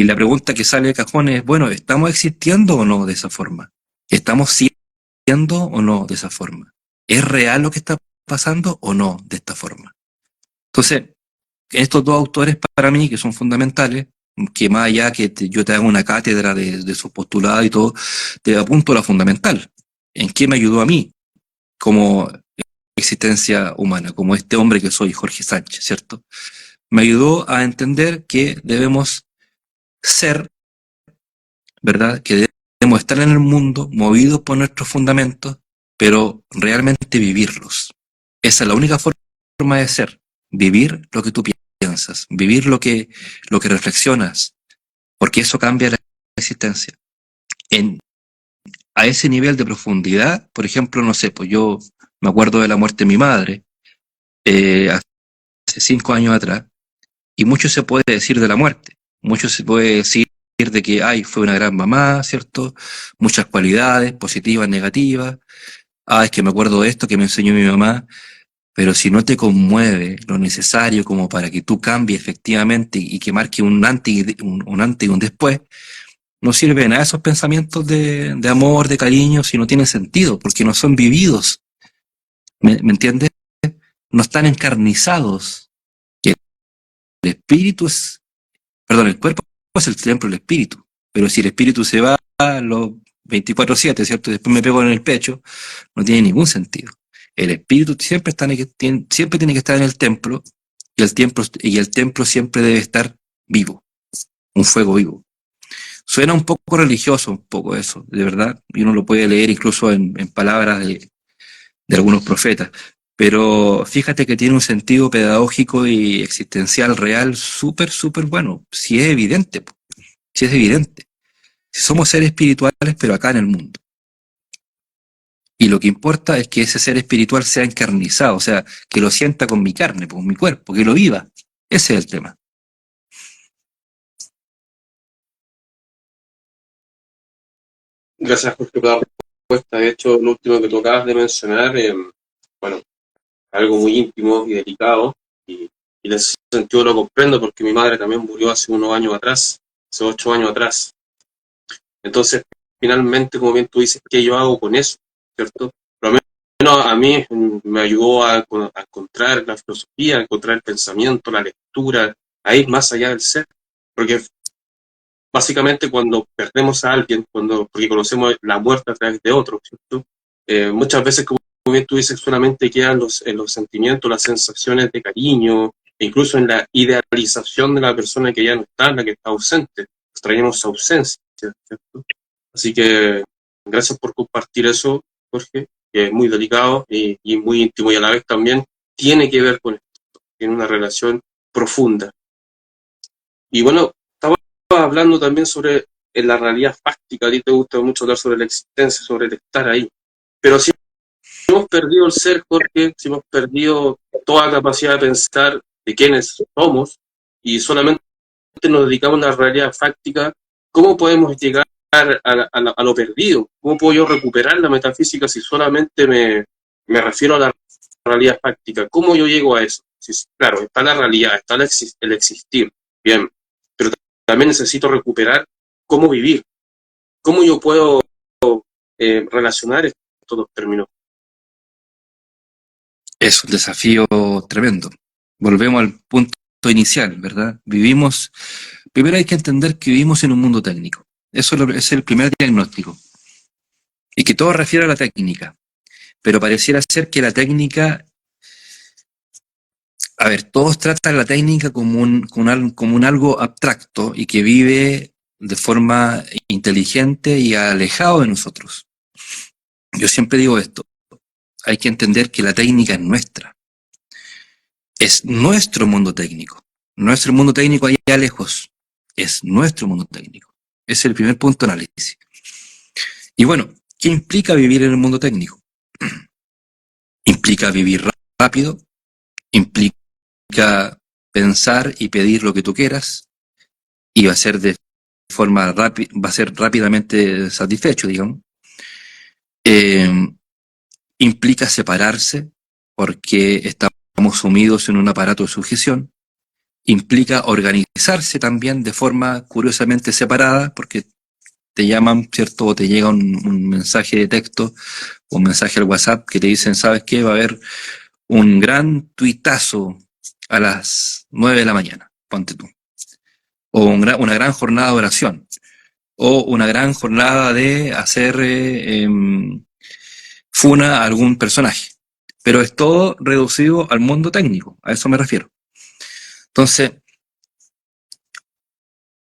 la pregunta que sale de cajón es, bueno, ¿estamos existiendo o no de esa forma? ¿Estamos siendo o no de esa forma? ¿Es real lo que está pasando o no de esta forma? Entonces, estos dos autores para mí, que son fundamentales, que más allá que yo te haga una cátedra de sus postulados y todo, te apunto a la fundamental. ¿En qué me ayudó a mí como existencia humana, como este hombre que soy, Jorge Sánchez, ¿cierto? Me ayudó a entender que debemos ser, ¿verdad? Que debemos estar en el mundo movidos por nuestros fundamentos, pero realmente vivirlos. Esa es la única forma de ser, vivir lo que tú piensas, vivir lo que reflexionas, porque eso cambia la existencia. En, a ese nivel de profundidad, por ejemplo, no sé, pues yo me acuerdo de la muerte de mi madre hace 5 años atrás, y mucho se puede decir de la muerte, mucho se puede decir de que ay, fue una gran mamá, ¿cierto? Muchas cualidades, positivas, negativas. Ah, es que me acuerdo de esto que me enseñó mi mamá, pero si no te conmueve lo necesario como para que tú cambies efectivamente y que marque un antes y un después, no sirve de nada esos pensamientos de amor, de cariño, si no tienen sentido, porque no son vividos. ¿Me entiendes? No están encarnizados. El espíritu es, perdón, el cuerpo es el templo del espíritu, pero si el espíritu se va a los 24/7, ¿cierto? Después me pego en el pecho, no tiene ningún sentido. El espíritu siempre tiene que estar en el templo y el templo siempre debe estar vivo, un fuego vivo. Suena un poco religioso, un poco eso, de verdad, y uno lo puede leer incluso en palabras de algunos profetas, pero fíjate que tiene un sentido pedagógico y existencial real súper, súper bueno, si es evidente, si es evidente. Si somos seres espirituales, pero acá en el mundo. Y lo que importa es que ese ser espiritual sea encarnizado, o sea, que lo sienta con mi carne, con mi cuerpo, que lo viva. Ese es el tema. Gracias, Jorge, por la respuesta. De hecho, lo último que tú acabas de mencionar, bueno, algo muy íntimo y delicado, y en ese sentido lo comprendo porque mi madre también murió hace unos años atrás, hace 8 años atrás. Entonces, finalmente, como bien tú dices, ¿qué yo hago con eso? ¿Cierto? Por lo menos a mí me ayudó a encontrar la filosofía, a encontrar el pensamiento, la lectura, a ir más allá del ser. Porque básicamente cuando perdemos a alguien, porque conocemos la muerte a través de otro, ¿cierto? Muchas veces, como bien tú dices, solamente quedan en los sentimientos, las sensaciones de cariño, e incluso en la idealización de la persona que ya no está, la que está ausente. Extrañamos su ausencia, ¿cierto? Así que gracias por compartir eso, Jorge, que es muy delicado y muy íntimo y a la vez también tiene que ver con esto, tiene una relación profunda. Y bueno, estaba hablando también sobre la realidad fáctica, a ti te gusta mucho hablar sobre la existencia, sobre el estar ahí, pero si hemos perdido el ser, Jorge, si hemos perdido toda capacidad de pensar de quiénes somos y solamente nos dedicamos a la realidad fáctica, ¿cómo podemos llegar a lo perdido? ¿Cómo puedo yo recuperar la metafísica si solamente me refiero a la realidad fáctica? ¿Cómo yo llego a eso? Si, claro, está la realidad, está el existir, bien, pero también necesito recuperar cómo vivir, cómo yo puedo relacionar estos dos términos. Es un desafío tremendo. Volvemos al punto inicial, ¿verdad? Primero hay que entender que vivimos en un mundo técnico. Es el primer diagnóstico. Y que todo refiere a la técnica. Pero pareciera ser que la técnica, a ver, todos tratan la técnica como un algo abstracto y que vive de forma inteligente y alejado de nosotros. Yo siempre digo esto, hay que entender que la técnica es nuestra. Es nuestro mundo técnico. Nuestro mundo técnico allá lejos. Es nuestro mundo técnico. Ese es el primer punto de análisis. Y bueno, ¿qué implica vivir en el mundo técnico? Implica vivir rápido, implica pensar y pedir lo que tú quieras, y va a ser de forma rápida, va a ser rápidamente satisfecho, digamos. Eh, Implica separarse, porque estamos sumidos en un aparato de sujeción. Implica organizarse también de forma curiosamente separada, porque te llaman, ¿cierto? O te llega un mensaje de texto, un mensaje al WhatsApp que te dicen, ¿sabes qué? Va a haber un gran tuitazo a las 9 de la mañana, ponte tú. O una gran jornada de oración. O una gran jornada de hacer funa a algún personaje. Pero es todo reducido al mundo técnico, a eso me refiero. Entonces,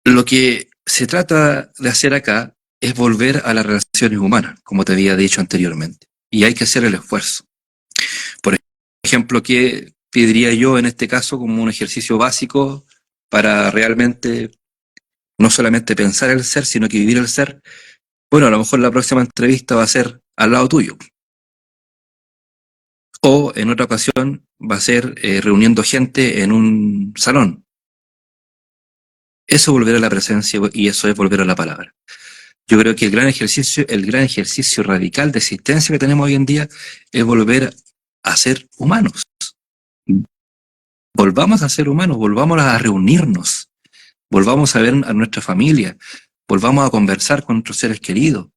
lo que se trata de hacer acá es volver a las relaciones humanas, como te había dicho anteriormente. Y hay que hacer el esfuerzo. Por ejemplo, ¿qué pediría yo en este caso como un ejercicio básico para realmente no solamente pensar el ser, sino que vivir el ser? Bueno, a lo mejor la próxima entrevista va a ser al lado tuyo. O en otra ocasión va a ser reuniendo gente en un salón. Eso es volver a la presencia y eso es volver a la palabra. Yo creo que el gran ejercicio radical de existencia que tenemos hoy en día es volver a ser humanos. Volvamos a ser humanos, volvamos a reunirnos, volvamos a ver a nuestra familia, volvamos a conversar con nuestros seres queridos,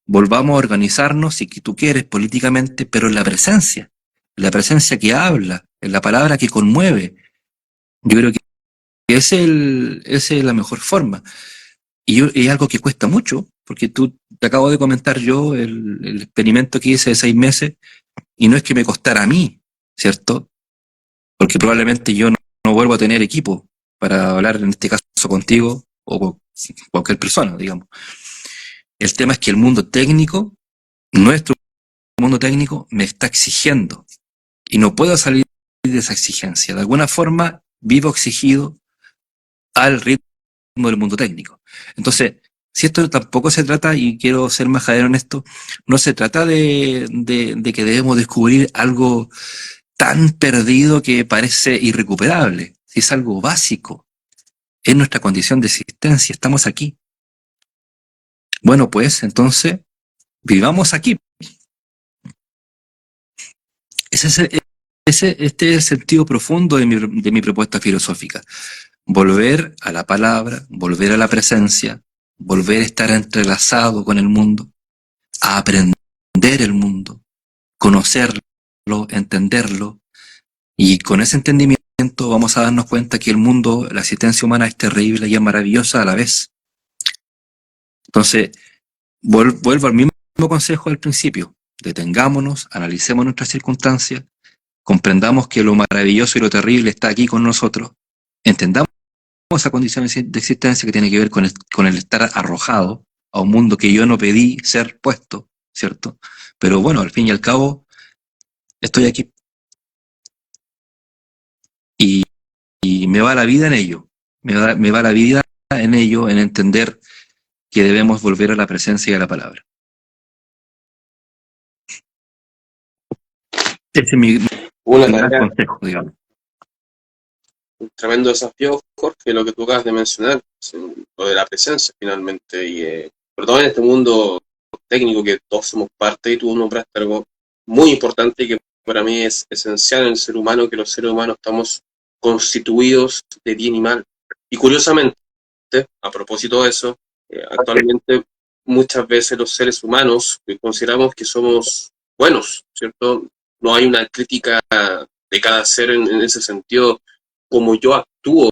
volvamos a organizarnos, si tú quieres, políticamente, pero en la presencia que habla, en la palabra que conmueve. Yo creo que esa es la mejor forma. Y es algo que cuesta mucho, porque te acabo de comentar yo el experimento que hice de 6 meses, y no es que me costara a mí, ¿cierto? Porque probablemente yo no vuelvo a tener equipo para hablar, en este caso, contigo o con cualquier persona, digamos. El tema es que el mundo técnico, nuestro mundo técnico, me está exigiendo y no puedo salir de esa exigencia. De alguna forma, vivo exigido al ritmo del mundo técnico. Entonces, si esto tampoco se trata, y quiero ser majadero en esto, no se trata de que debemos descubrir algo tan perdido que parece irrecuperable. Si es algo básico, es nuestra condición de existencia, estamos aquí. Bueno, pues entonces, vivamos aquí. Este es el sentido profundo de mi propuesta filosófica. Volver a la palabra, volver a la presencia, volver a estar entrelazado con el mundo, a aprender el mundo, conocerlo, entenderlo, y con ese entendimiento vamos a darnos cuenta que el mundo, la existencia humana es terrible y es maravillosa a la vez. Entonces, vuelvo al mismo consejo del principio: detengámonos, analicemos nuestras circunstancias, comprendamos que lo maravilloso y lo terrible está aquí con nosotros, entendamos esa condición de existencia que tiene que ver con el estar arrojado a un mundo que yo no pedí ser puesto, ¿cierto? Pero bueno, al fin y al cabo, estoy aquí. y me va la vida en ello. Me va la vida en ello, en entender que debemos volver a la presencia de la palabra. Ese es Una mi gran tarea, consejo, digamos. un tremendo desafío, Jorge, lo que tú acabas de mencionar, sí, lo de la presencia finalmente, y sobre todo en este mundo técnico que todos somos parte, y tú nombraste algo muy importante y que para mí es esencial en el ser humano, que los seres humanos estamos constituidos de bien y mal. Y curiosamente, a propósito de eso, actualmente muchas veces los seres humanos consideramos que somos buenos, ¿cierto? No hay una crítica de cada ser en ese sentido, como yo actúo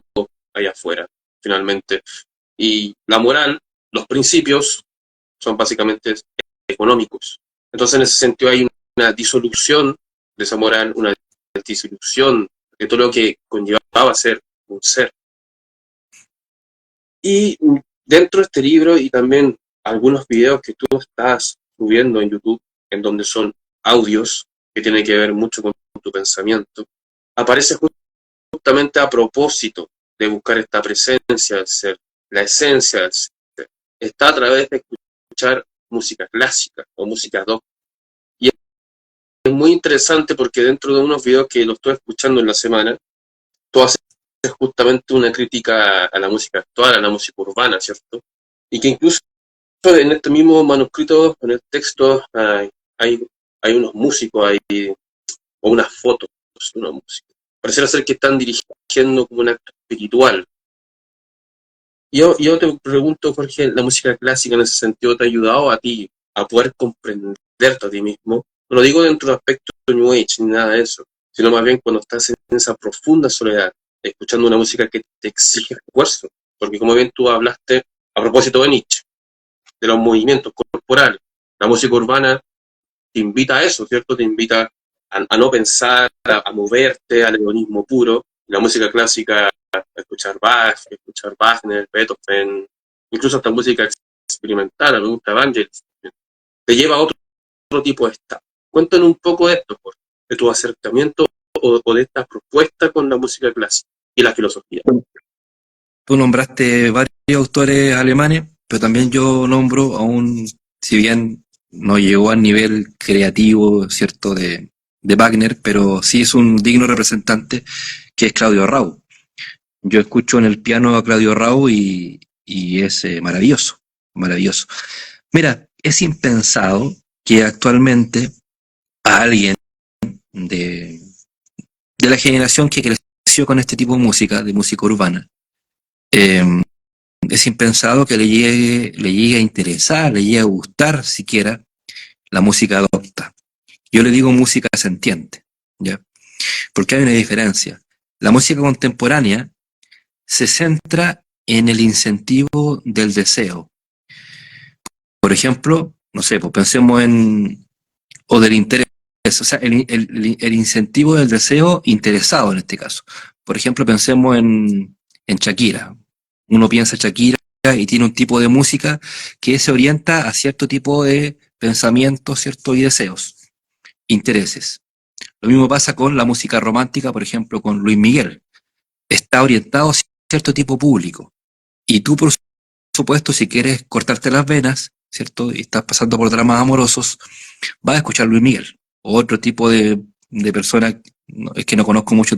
allá afuera, finalmente. Y la moral, los principios, son básicamente económicos. Entonces, en ese sentido, hay una disolución de esa moral, una disolución de todo lo que conllevaba ser un ser. Y dentro de este libro y también algunos videos que tú estás subiendo en YouTube, en donde son audios que tienen que ver mucho con tu pensamiento, aparece justamente a propósito de buscar esta presencia del ser, la esencia del ser. Está a través de escuchar música clásica o música doc. Y es muy interesante porque dentro de unos videos que lo estoy escuchando en la semana, tú haces justamente una crítica a la música actual, a la música urbana, ¿cierto? Y que incluso en este mismo manuscrito, en el texto, hay, hay unos músicos ahí, o unas fotos de unos músicos. Pareciera ser que están dirigiendo como un acto espiritual. Yo te pregunto, Jorge, ¿la música clásica en ese sentido te ha ayudado a ti a poder comprenderte a ti mismo? No lo digo dentro del aspecto New Age ni nada de eso, sino más bien cuando estás en esa profunda soledad, escuchando una música que te exige esfuerzo. Porque como bien tú hablaste a propósito de Nietzsche, de los movimientos corporales, la música urbana te invita a eso, ¿cierto? Te invita a no pensar, a moverte, al hedonismo puro. La música clásica, a escuchar Bach, escuchar Wagner, Beethoven, incluso hasta música experimental, a mí me gusta Vangelis, te lleva a otro tipo de estado. Cuéntanos un poco de esto, Jorge, de tu acercamiento o de esta propuesta con la música clásica y la filosofía. Tú nombraste varios autores alemanes, pero también yo nombro a un, si bien no llegó al nivel creativo, ¿cierto?, de Wagner, pero sí es un digno representante, que es Claudio Rau. Yo escucho en el piano a Claudio Rau y es maravilloso, maravilloso. Mira, es impensado que actualmente a alguien de, de la generación que creció con este tipo de música urbana, eh, es impensado que le llegue a interesar, le llegue a gustar siquiera la música adopta. Yo le digo música sentiente, ¿ya? Porque hay una diferencia. La música contemporánea se centra en el incentivo del deseo. Por ejemplo, no sé, pues pensemos o del interés, o sea, el incentivo del deseo interesado en este caso. Por ejemplo, pensemos en Shakira. Uno piensa Shakira y tiene un tipo de música que se orienta a cierto tipo de pensamientos, ¿cierto? Y deseos, intereses. Lo mismo pasa con la música romántica, por ejemplo, con Luis Miguel. Está orientado a cierto tipo público. Y tú, por supuesto, si quieres cortarte las venas, ¿cierto? Y estás pasando por dramas amorosos, vas a escuchar Luis Miguel. O otro tipo de persona, no, es que no conozco mucho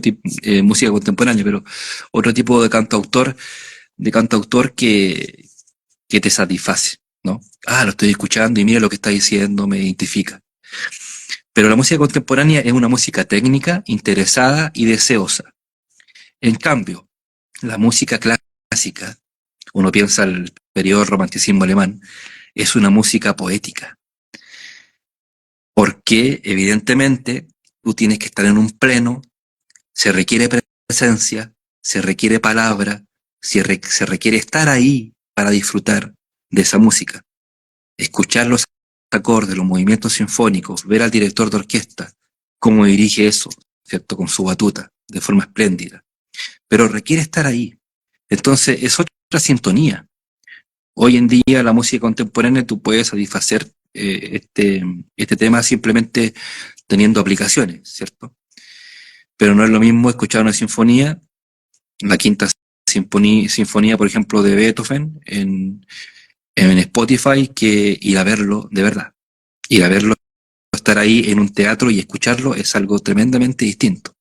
música contemporánea, pero otro tipo de cantautor que te satisface, ¿no? Ah, lo estoy escuchando y mira lo que está diciendo, me identifica. Pero la música contemporánea es una música técnica, interesada y deseosa. En cambio, la música clásica, uno piensa el periodo del romanticismo alemán, es una música poética, porque evidentemente tú tienes que estar en un pleno, se requiere presencia, se requiere palabra, se requiere estar ahí para disfrutar de esa música, escuchar los acordes, los movimientos sinfónicos, ver al director de orquesta, cómo dirige eso, ¿cierto? Con su batuta, de forma espléndida. Pero requiere estar ahí. Entonces, es otra sintonía. Hoy en día, la música contemporánea, tú puedes satisfacer este tema simplemente teniendo aplicaciones, ¿cierto? Pero no es lo mismo escuchar una sinfonía la quinta sinfonía, por ejemplo, de Beethoven en Spotify que ir a verlo de verdad. Ir a verlo, estar ahí en un teatro y escucharlo es algo tremendamente distinto.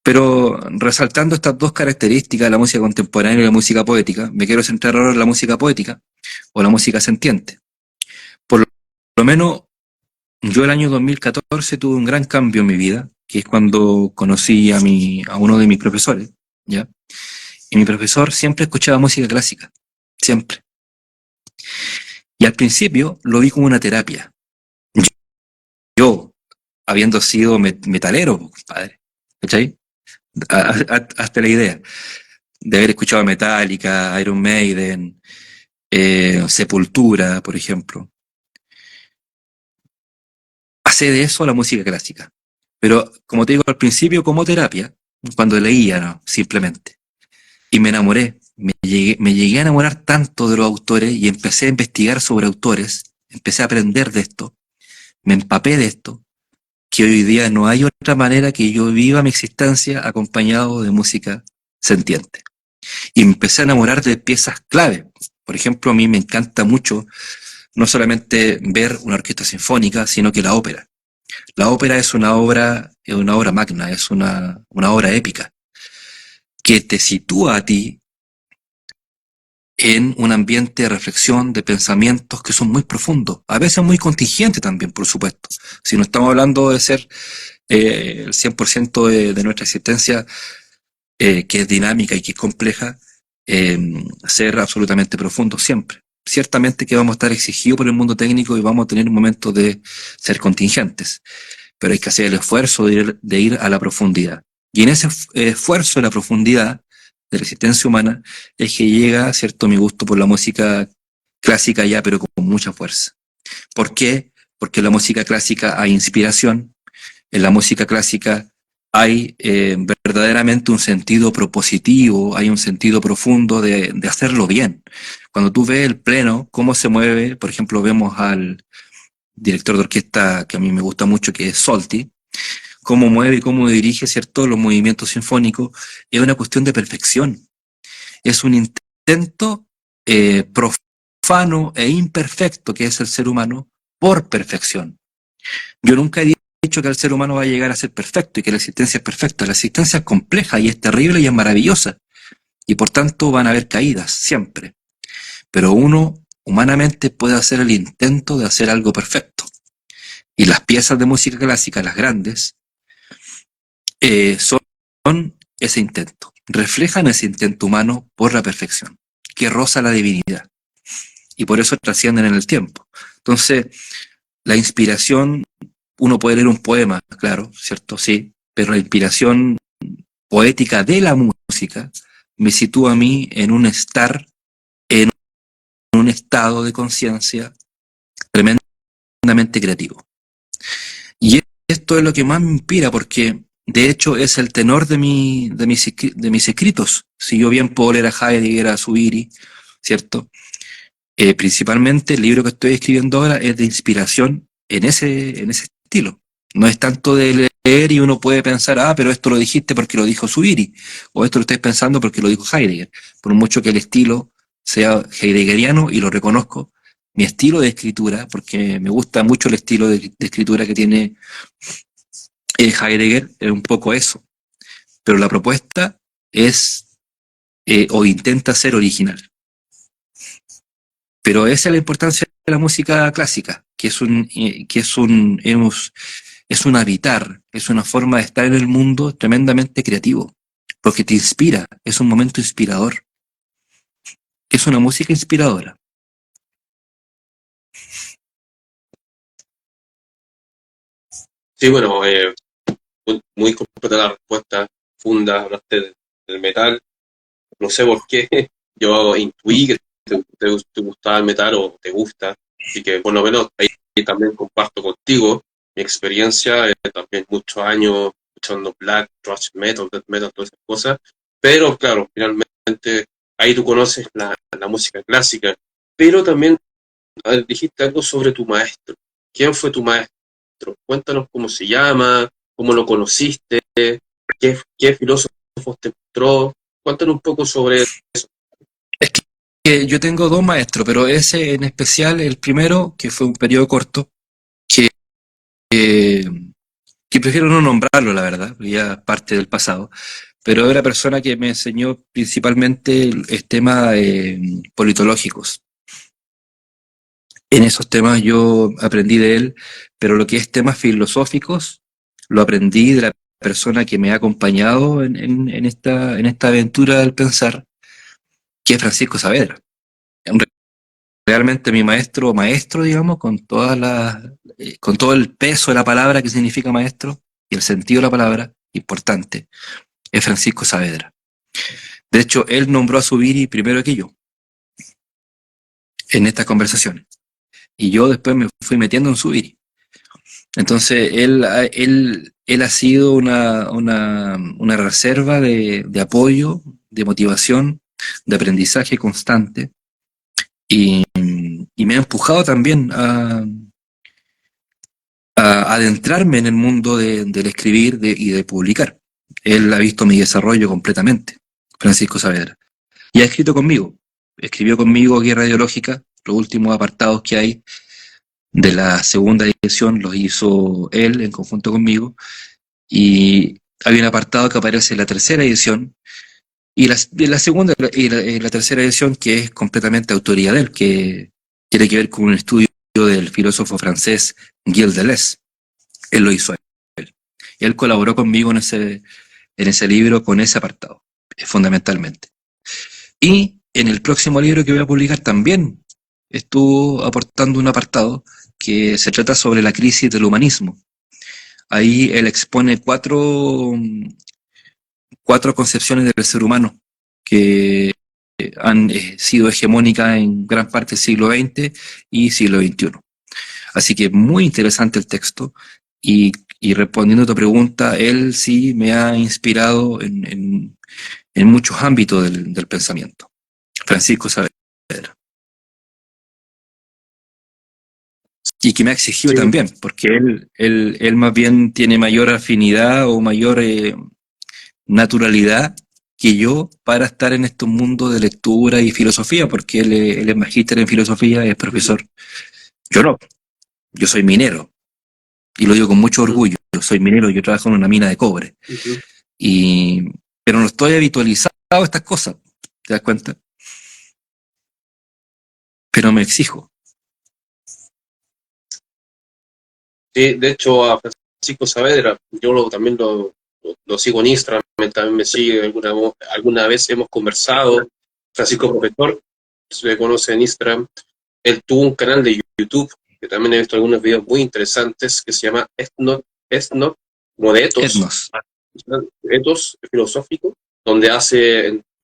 Pero resaltando estas dos características, la música contemporánea y la música poética, me quiero centrar ahora en la música poética o la música sentiente. Por lo menos yo el año 2014 tuve un gran cambio en mi vida, que es cuando conocí a uno de mis profesores, ¿ya? Y mi profesor siempre escuchaba música clásica, siempre. Y al principio lo vi como una terapia. Yo, habiendo sido metalero, compadre, ¿cachai? Hasta la idea de haber escuchado Metallica, Iron Maiden, Sepultura, por ejemplo. Pasé de eso a la música clásica. Pero, como te digo al principio, como terapia, cuando leía, ¿no? Simplemente. Y me enamoré. Me llegué a enamorar tanto de los autores y empecé a investigar sobre autores, empecé a aprender de esto, me empapé de esto, que hoy día no hay otra manera que yo viva mi existencia acompañado de música sentiente. Y me empecé a enamorar de piezas clave. Por ejemplo, a mí me encanta mucho no solamente ver una orquesta sinfónica, sino que la ópera. La ópera es una obra magna, es una obra épica, que te sitúa a ti en un ambiente de reflexión, de pensamientos que son muy profundos, a veces muy contingentes también, por supuesto. Si no estamos hablando de ser el 100% de nuestra existencia, que es dinámica y que es compleja, eh, ser absolutamente profundo siempre. Ciertamente que vamos a estar exigidos por el mundo técnico y vamos a tener momentos de ser contingentes, pero hay que hacer el esfuerzo de ir a la profundidad. Y en ese esfuerzo de la profundidad de la existencia humana es que llega, cierto, mi gusto por la música clásica ya, pero con mucha fuerza. ¿Por qué? Porque en la música clásica hay inspiración, en la música clásica hay verdaderamente un sentido propositivo, hay un sentido profundo de hacerlo bien. Cuando tú ves el pleno, cómo se mueve, por ejemplo, vemos al director de orquesta que a mí me gusta mucho, que es Solti, cómo mueve y cómo dirige, ¿cierto?, los movimientos sinfónicos, es una cuestión de perfección. Es un intento profano e imperfecto que es el ser humano por perfección. Yo nunca he dicho que el ser humano va a llegar a ser perfecto y que la existencia es perfecta. La existencia es compleja y es terrible y es maravillosa. Y por tanto van a haber caídas, siempre. Pero uno humanamente puede hacer el intento de hacer algo perfecto. Y las piezas de música clásica, las grandes, son ese intento. Reflejan ese intento humano por la perfección, que roza la divinidad. Y por eso trascienden en el tiempo. Entonces, la inspiración, uno puede leer un poema, claro, ¿cierto? Sí, pero la inspiración poética de la música me sitúa a mí en un estado de conciencia tremendamente creativo. Y esto es lo que más me inspira, porque de hecho es el tenor de mis escritos. Si yo bien puedo leer a Heidegger, a Zubiri, ¿cierto? Principalmente el libro que estoy escribiendo ahora es de inspiración en ese estilo. No es tanto de leer y uno puede pensar, pero esto lo dijiste porque lo dijo Zubiri, o esto lo estáis pensando porque lo dijo Heidegger. Por mucho que el estilo sea heideggeriano, y lo reconozco, mi estilo de escritura, porque me gusta mucho el estilo de escritura que tiene Heidegger, es un poco eso. Pero la propuesta es, o intenta ser original. Pero esa es la importancia de la música clásica, que es un habitar, es una forma de estar en el mundo tremendamente creativo, porque te inspira, es un momento inspirador, es una música inspiradora. Sí, bueno, muy completa la respuesta, funda, hablaste del metal, no sé por qué, yo intuí que te gustaba el metal o te gusta, así que por lo menos ahí también comparto contigo mi experiencia, también muchos años escuchando black, thrash metal, death metal, todas esas cosas, pero claro, finalmente ahí tú conoces la música clásica, pero también dijiste algo sobre tu maestro. ¿Quién fue tu maestro? Cuéntanos cómo se llama, cómo lo conociste, qué filósofo te mostró. Cuéntanos un poco sobre eso. Es que yo tengo dos maestros, pero ese en especial, el primero, que fue un periodo corto, que, eh, que prefiero no nombrarlo, la verdad, ya es parte del pasado, pero era persona que me enseñó principalmente el tema politológicos. En esos temas yo aprendí de él, pero lo que es temas filosóficos, lo aprendí de la persona que me ha acompañado en esta aventura del pensar, que es Francisco Saavedra. Realmente mi maestro, digamos, con todo el peso de la palabra que significa maestro y el sentido de la palabra, importante, es Francisco Saavedra. De hecho, él nombró a Zubiri primero que yo en estas conversaciones. Y yo después me fui metiendo en Zubiri. Entonces, él ha sido una reserva de apoyo, de motivación, de aprendizaje constante y me ha empujado también a adentrarme en el mundo del escribir y de publicar. Él ha visto mi desarrollo completamente, Francisco Saavedra. Y ha escrito conmigo. Escribió conmigo Guerra Ideológica, los últimos apartados que hay de la segunda edición los hizo él en conjunto conmigo. Y hay un apartado que aparece en la tercera edición y la segunda y la tercera edición que es completamente autoría de él, que tiene que ver con un estudio del filósofo francés Gilles Deleuze. Él lo hizo él. Él colaboró conmigo en ese libro con ese apartado, fundamentalmente. Y en el próximo libro que voy a publicar también estuvo aportando un apartado que se trata sobre la crisis del humanismo. Ahí él expone cuatro concepciones del ser humano que han sido hegemónicas en gran parte del siglo XX y siglo XXI. Así que muy interesante el texto y respondiendo a tu pregunta, él sí me ha inspirado en muchos ámbitos del pensamiento. Francisco Saavedra. Y que me ha exigido Sí, también, porque él más bien tiene mayor afinidad o mayor naturalidad que yo para estar en estos mundos de lectura y filosofía, porque él es magíster en filosofía, es profesor. Yo no, yo soy minero, y lo digo con mucho orgullo. Yo soy minero, yo trabajo en una mina de cobre. ujú. Y, pero no estoy habitualizado a estas cosas, ¿te das cuenta? Pero me exijo. Sí, de hecho, a Francisco Saavedra, también lo sigo en Instagram, también me sigue, alguna vez hemos conversado. Francisco Profesor, se le conoce en Instagram. Él tuvo un canal de YouTube, que también he visto algunos videos muy interesantes, que se llama Ethnot, como de Etnos. etos filosófico, donde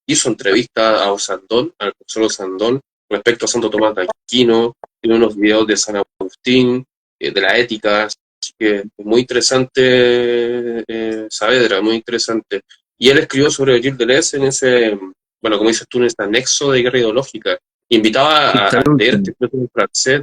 hizo entrevista a Osandón, al profesor Osandón, respecto a Santo Tomás de Aquino, tiene unos videos de San Agustín, de la ética, así que muy interesante, Saavedra, muy interesante. Y él escribió sobre Gilles Deleuze en ese, bueno, como dices tú, en este anexo de Guerra Ideológica. Invitaba Está a el leer último. este filósofo francés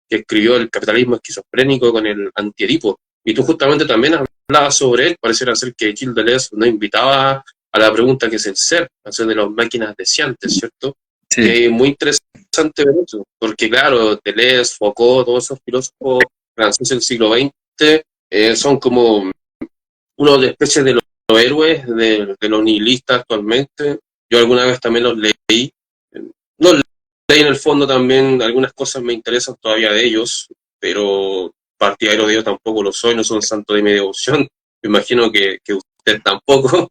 que escribió El capitalismo esquizofrénico con el antiedipo. Y tú justamente también hablabas sobre él, pareciera ser que Gilles Deleuze nos invitaba a la pregunta que es el ser, a ser de las máquinas deseantes, ¿cierto? Y Sí, es muy interesante ver eso, porque claro, Deleuze, Foucault, todos esos filósofos franceses del siglo XX son como una especie de los héroes de los nihilistas actualmente. Yo alguna vez también los leí. No leí en el fondo también, algunas cosas me interesan todavía de ellos, pero partidario de ellos tampoco lo soy, no son santos de mi devoción. Me imagino que usted tampoco,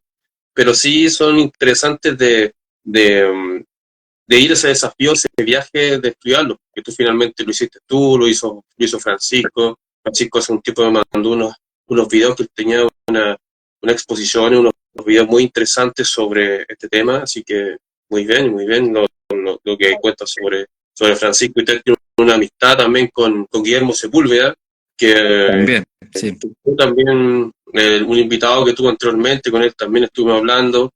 pero sí son interesantes de, de ir a ese desafío, ese viaje de estudiarlo, que tú finalmente lo hiciste tú, lo hizo Francisco. Francisco hace un tiempo me mandó unos videos que él tenía una exposición, unos videos muy interesantes sobre este tema, así que muy bien lo que cuenta sobre Francisco, y usted tiene una amistad también con Guillermo Sepúlveda, que también, sí. tú también, un invitado que tuvo anteriormente, con él también estuvimos hablando.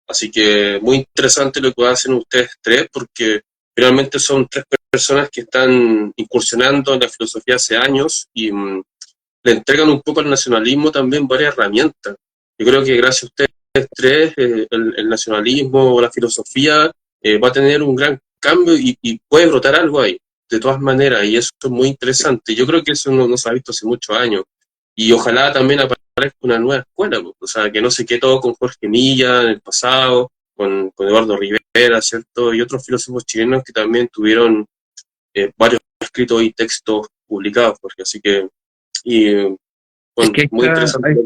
Así que muy interesante lo que hacen ustedes tres, porque realmente son tres personas que están incursionando en la filosofía hace años y le entregan un poco al nacionalismo también varias herramientas. Yo creo que gracias a ustedes tres, el nacionalismo o la filosofía va a tener un gran cambio y puede brotar algo ahí, de todas maneras, y eso es muy interesante. Yo creo que eso no se ha visto hace muchos años, y ojalá también aparezca una nueva escuela, pues, o sea, que no se quede todo con Jorge Milla en el pasado, con Eduardo Rivera, ¿cierto? Y otros filósofos chilenos que también tuvieron varios escritos y textos publicados, Jorge, así que, y, Es bueno, que muy interesante. ahí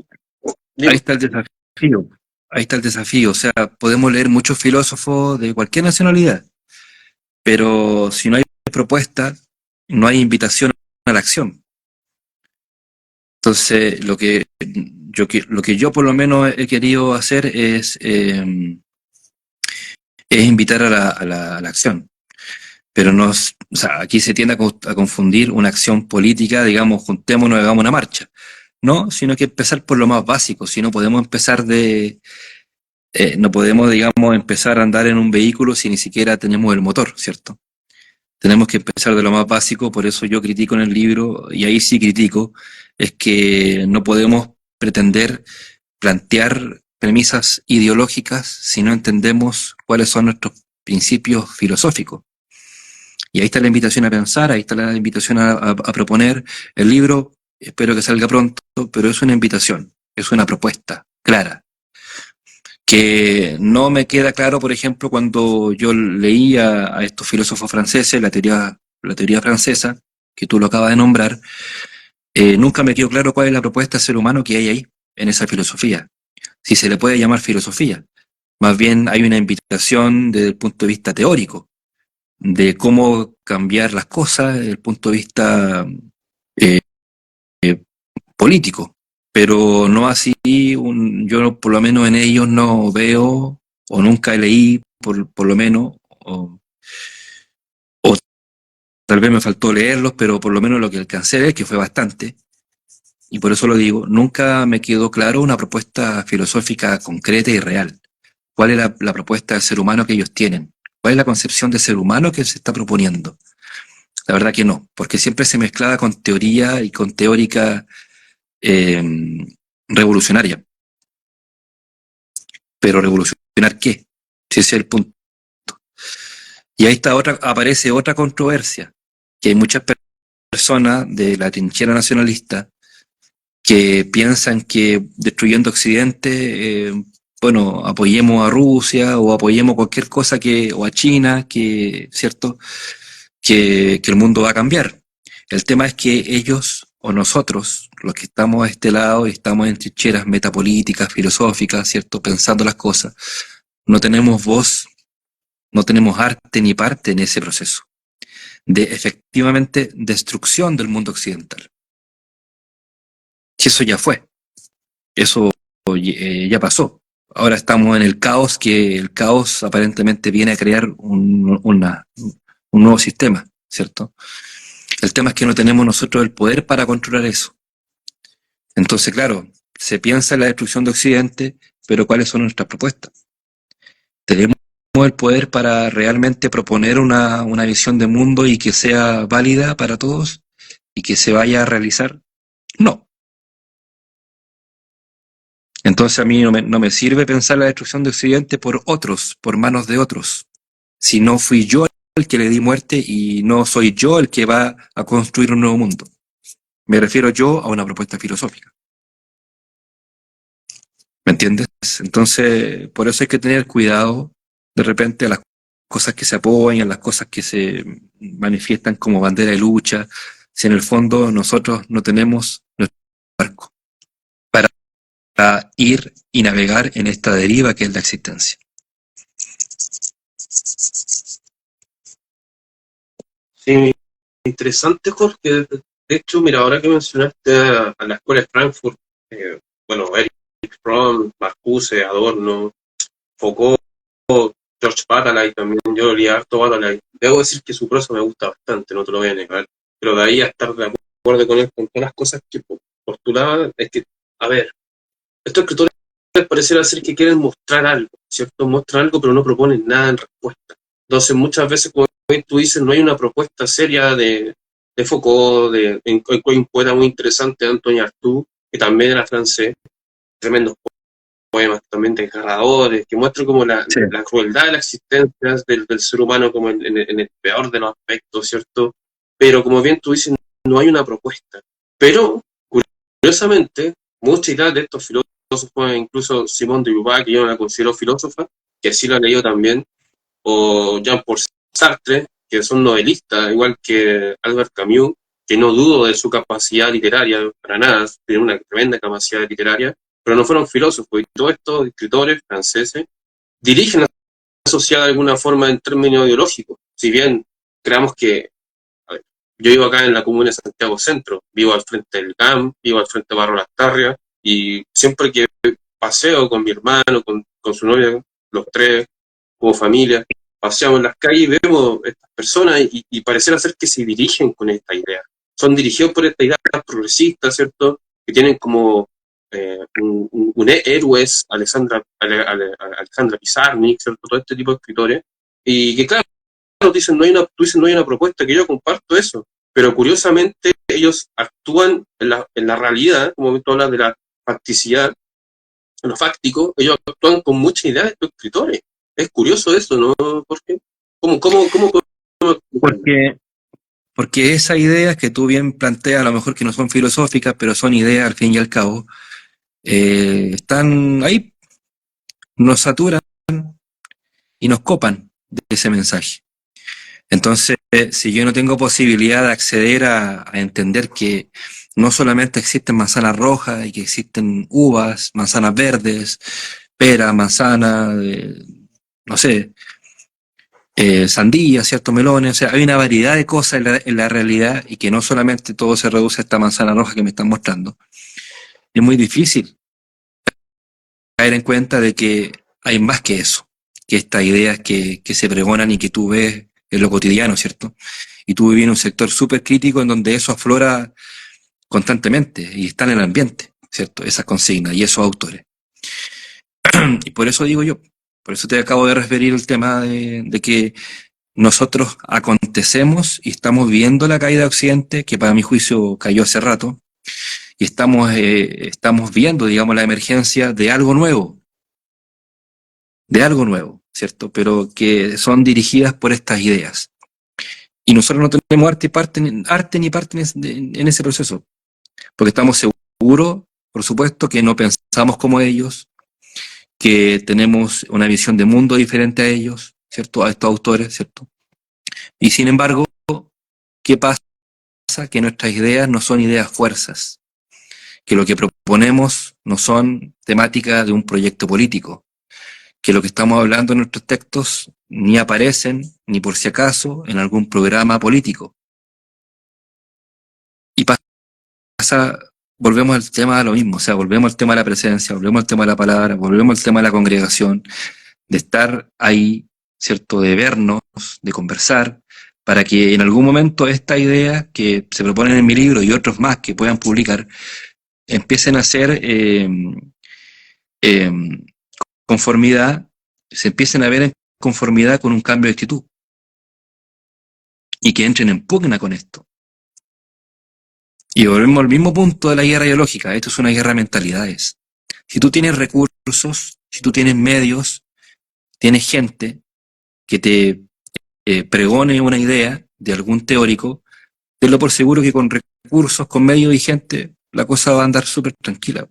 Dime. está el desafío. Ahí está el desafío. O sea, podemos leer muchos filósofos de cualquier nacionalidad, pero si no hay propuesta, no hay invitación a la acción. Entonces, lo que yo por lo menos he querido hacer es invitar a a la acción. Pero no, o sea, aquí se tiende a confundir una acción política, digamos, juntémonos y hagamos una marcha. No, sino que empezar por lo más básico. Si no podemos empezar no podemos, digamos, empezar a andar en un vehículo si ni siquiera tenemos el motor, ¿cierto? Tenemos que empezar de lo más básico, por eso yo critico en el libro, y ahí sí critico, es que no podemos pretender plantear premisas ideológicas si no entendemos cuáles son nuestros principios filosóficos. Y ahí está la invitación a pensar, ahí está la invitación a proponer el libro, espero que salga pronto, pero es una invitación, es una propuesta clara, que no me queda claro, por ejemplo, cuando yo leí a estos filósofos franceses, la teoría francesa, que tú lo acabas de nombrar, nunca me quedó claro cuál es la propuesta del ser humano que hay ahí, en esa filosofía, si se le puede llamar filosofía. Más bien hay una invitación desde el punto de vista teórico, de cómo cambiar las cosas desde el punto de vista eh, político, pero no así, yo por lo menos en ellos no veo, o nunca leí, por lo menos, o tal vez me faltó leerlos, pero por lo menos lo que alcancé a ver, que fue bastante, y por eso lo digo, nunca me quedó claro una propuesta filosófica concreta y real. ¿Cuál es la propuesta del ser humano que ellos tienen? ¿Cuál es la concepción de ser humano que se está proponiendo? La verdad que no, porque siempre se mezclaba con teoría y con teórica eh, revolucionaria. Pero ¿revolucionar qué? Si ese es el punto. Y ahí está aparece otra controversia, que hay muchas personas de la trinchera nacionalista que piensan que destruyendo Occidente, bueno, apoyemos a Rusia o apoyemos cualquier cosa o a China, ¿cierto? Que el mundo va a cambiar. El tema es que ellos o nosotros, los que estamos a este lado y estamos en trincheras metapolíticas, filosóficas, ¿cierto? Pensando las cosas, no tenemos voz, no tenemos arte ni parte en ese proceso de efectivamente destrucción del mundo occidental. Que eso ya fue, eso ya pasó. Ahora estamos en el caos, que el caos aparentemente viene a crear un nuevo sistema, ¿cierto? El tema es que no tenemos nosotros el poder para controlar eso. Entonces, claro, se piensa en la destrucción de Occidente, pero ¿cuáles son nuestras propuestas? ¿Tenemos el poder para realmente proponer una visión de mundo y que sea válida para todos y que se vaya a realizar? No. Entonces a mí no me sirve pensar la destrucción de Occidente por otros, por manos de otros. Si no fui yo el que le di muerte y no soy yo el que va a construir un nuevo mundo. Me refiero yo a una propuesta filosófica. ¿Me entiendes? Entonces, por eso hay que tener cuidado de repente a las cosas que se apoyan, a las cosas que se manifiestan como bandera de lucha, si en el fondo nosotros no tenemos nuestro barco para ir y navegar en esta deriva que es la existencia. Sí, interesante, Jorge. De hecho, mira, ahora que mencionaste a la escuela de Frankfurt, bueno, Eric Fromm, Marcuse, Adorno, Foucault, George Bataille también, yo leí harto Bataille. Debo decir que su prosa me gusta bastante, no te lo voy a negar, pero de ahí a estar de acuerdo con él con todas las cosas que postulaba, es que, a ver, estos escritores pareciera ser que quieren mostrar algo, ¿cierto? Muestran algo, pero no proponen nada en respuesta. Entonces, muchas veces, como tú dices, no hay una propuesta seria de Foucault, hay un poeta muy interesante, Antoine Artaud, que también era francés, tremendo poemas también desgarradores, que muestran como Sí. la crueldad de la existencia del ser humano como en el peor de los aspectos, ¿cierto? Pero como bien tú dices, no hay una propuesta. Pero, curiosamente, muchas de estos filósofos, incluso Simone de Beauvoir, que yo no la considero filósofa, que sí lo he leído también, o Jean-Paul Sartre, que son novelistas, igual que Albert Camus, que no dudo de su capacidad literaria para nada, tiene una tremenda capacidad literaria, pero no fueron filósofos, y todos estos escritores franceses dirigen la sociedad de alguna forma en términos ideológicos. Si bien creamos que, a ver, yo vivo acá en la comuna de Santiago Centro, vivo al frente del GAM, vivo al frente de Barro Las Tarrias, y siempre que paseo con mi hermano, con su novia, los tres, como familia, paseamos en las calles y vemos estas personas y pareciera ser que se dirigen con esta idea. Son dirigidos por esta idea progresista, ¿cierto? Que tienen como héroes, Alexandra Pizarnik, ¿cierto? Todo este tipo de escritores. Y que claro, dicen, tú dices, no hay una propuesta, que yo comparto eso. Pero curiosamente ellos actúan en la realidad, como tú hablas de la facticidad, en lo fáctico, ellos actúan con mucha idea de estos escritores. Es curioso eso, ¿no, Jorge? ¿Cómo Porque, porque esas ideas que tú bien planteas, a lo mejor que no son filosóficas, pero son ideas al fin y al cabo, están ahí, nos saturan y nos copan de ese mensaje. Entonces, si yo no tengo posibilidad de acceder a entender que no solamente existen manzanas rojas y que existen uvas, manzanas verdes, pera, manzana, no sé, sandía, ciertos melones, o sea, hay una variedad de cosas en la realidad y que no solamente todo se reduce a esta manzana roja que me están mostrando. Es muy difícil caer en cuenta de que hay más que eso, que estas ideas que se pregonan y que tú ves en lo cotidiano, ¿cierto? Y tú vives en un sector súper crítico en donde eso aflora constantemente y está en el ambiente, ¿cierto? Esas consignas y esos autores. Y por eso digo yo, por eso te acabo de referir el tema de que nosotros acontecemos y estamos viendo la caída de Occidente, que para mi juicio cayó hace rato, y estamos viendo, digamos, la emergencia de algo nuevo, ¿cierto? Pero que son dirigidas por estas ideas. Y nosotros no tenemos arte ni parte en ese proceso, porque estamos seguros, por supuesto, que no pensamos como ellos, que tenemos una visión de mundo diferente a ellos, ¿cierto? A estos autores, ¿cierto? Y sin embargo, ¿qué pasa? Que nuestras ideas no son ideas fuerzas, que lo que proponemos no son temáticas de un proyecto político, que lo que estamos hablando en nuestros textos ni aparecen, ni por si acaso, en algún programa político. Y pasa, volvemos al tema de lo mismo, o sea, volvemos al tema de la presencia, volvemos al tema de la palabra, volvemos al tema de la congregación, de estar ahí, ¿cierto? De vernos, de conversar, para que en algún momento estas ideas que se proponen en mi libro y otros más que puedan publicar, empiecen a ser eh, conformidad, se empiecen a ver en conformidad con un cambio de actitud y que entren en pugna con esto. Y volvemos al mismo punto de la guerra ideológica. Esto es una guerra de mentalidades. Si tú tienes recursos, si tú tienes medios, tienes gente que te pregone una idea de algún teórico, tenlo por seguro que con recursos, con medios y gente, la cosa va a andar súper tranquila.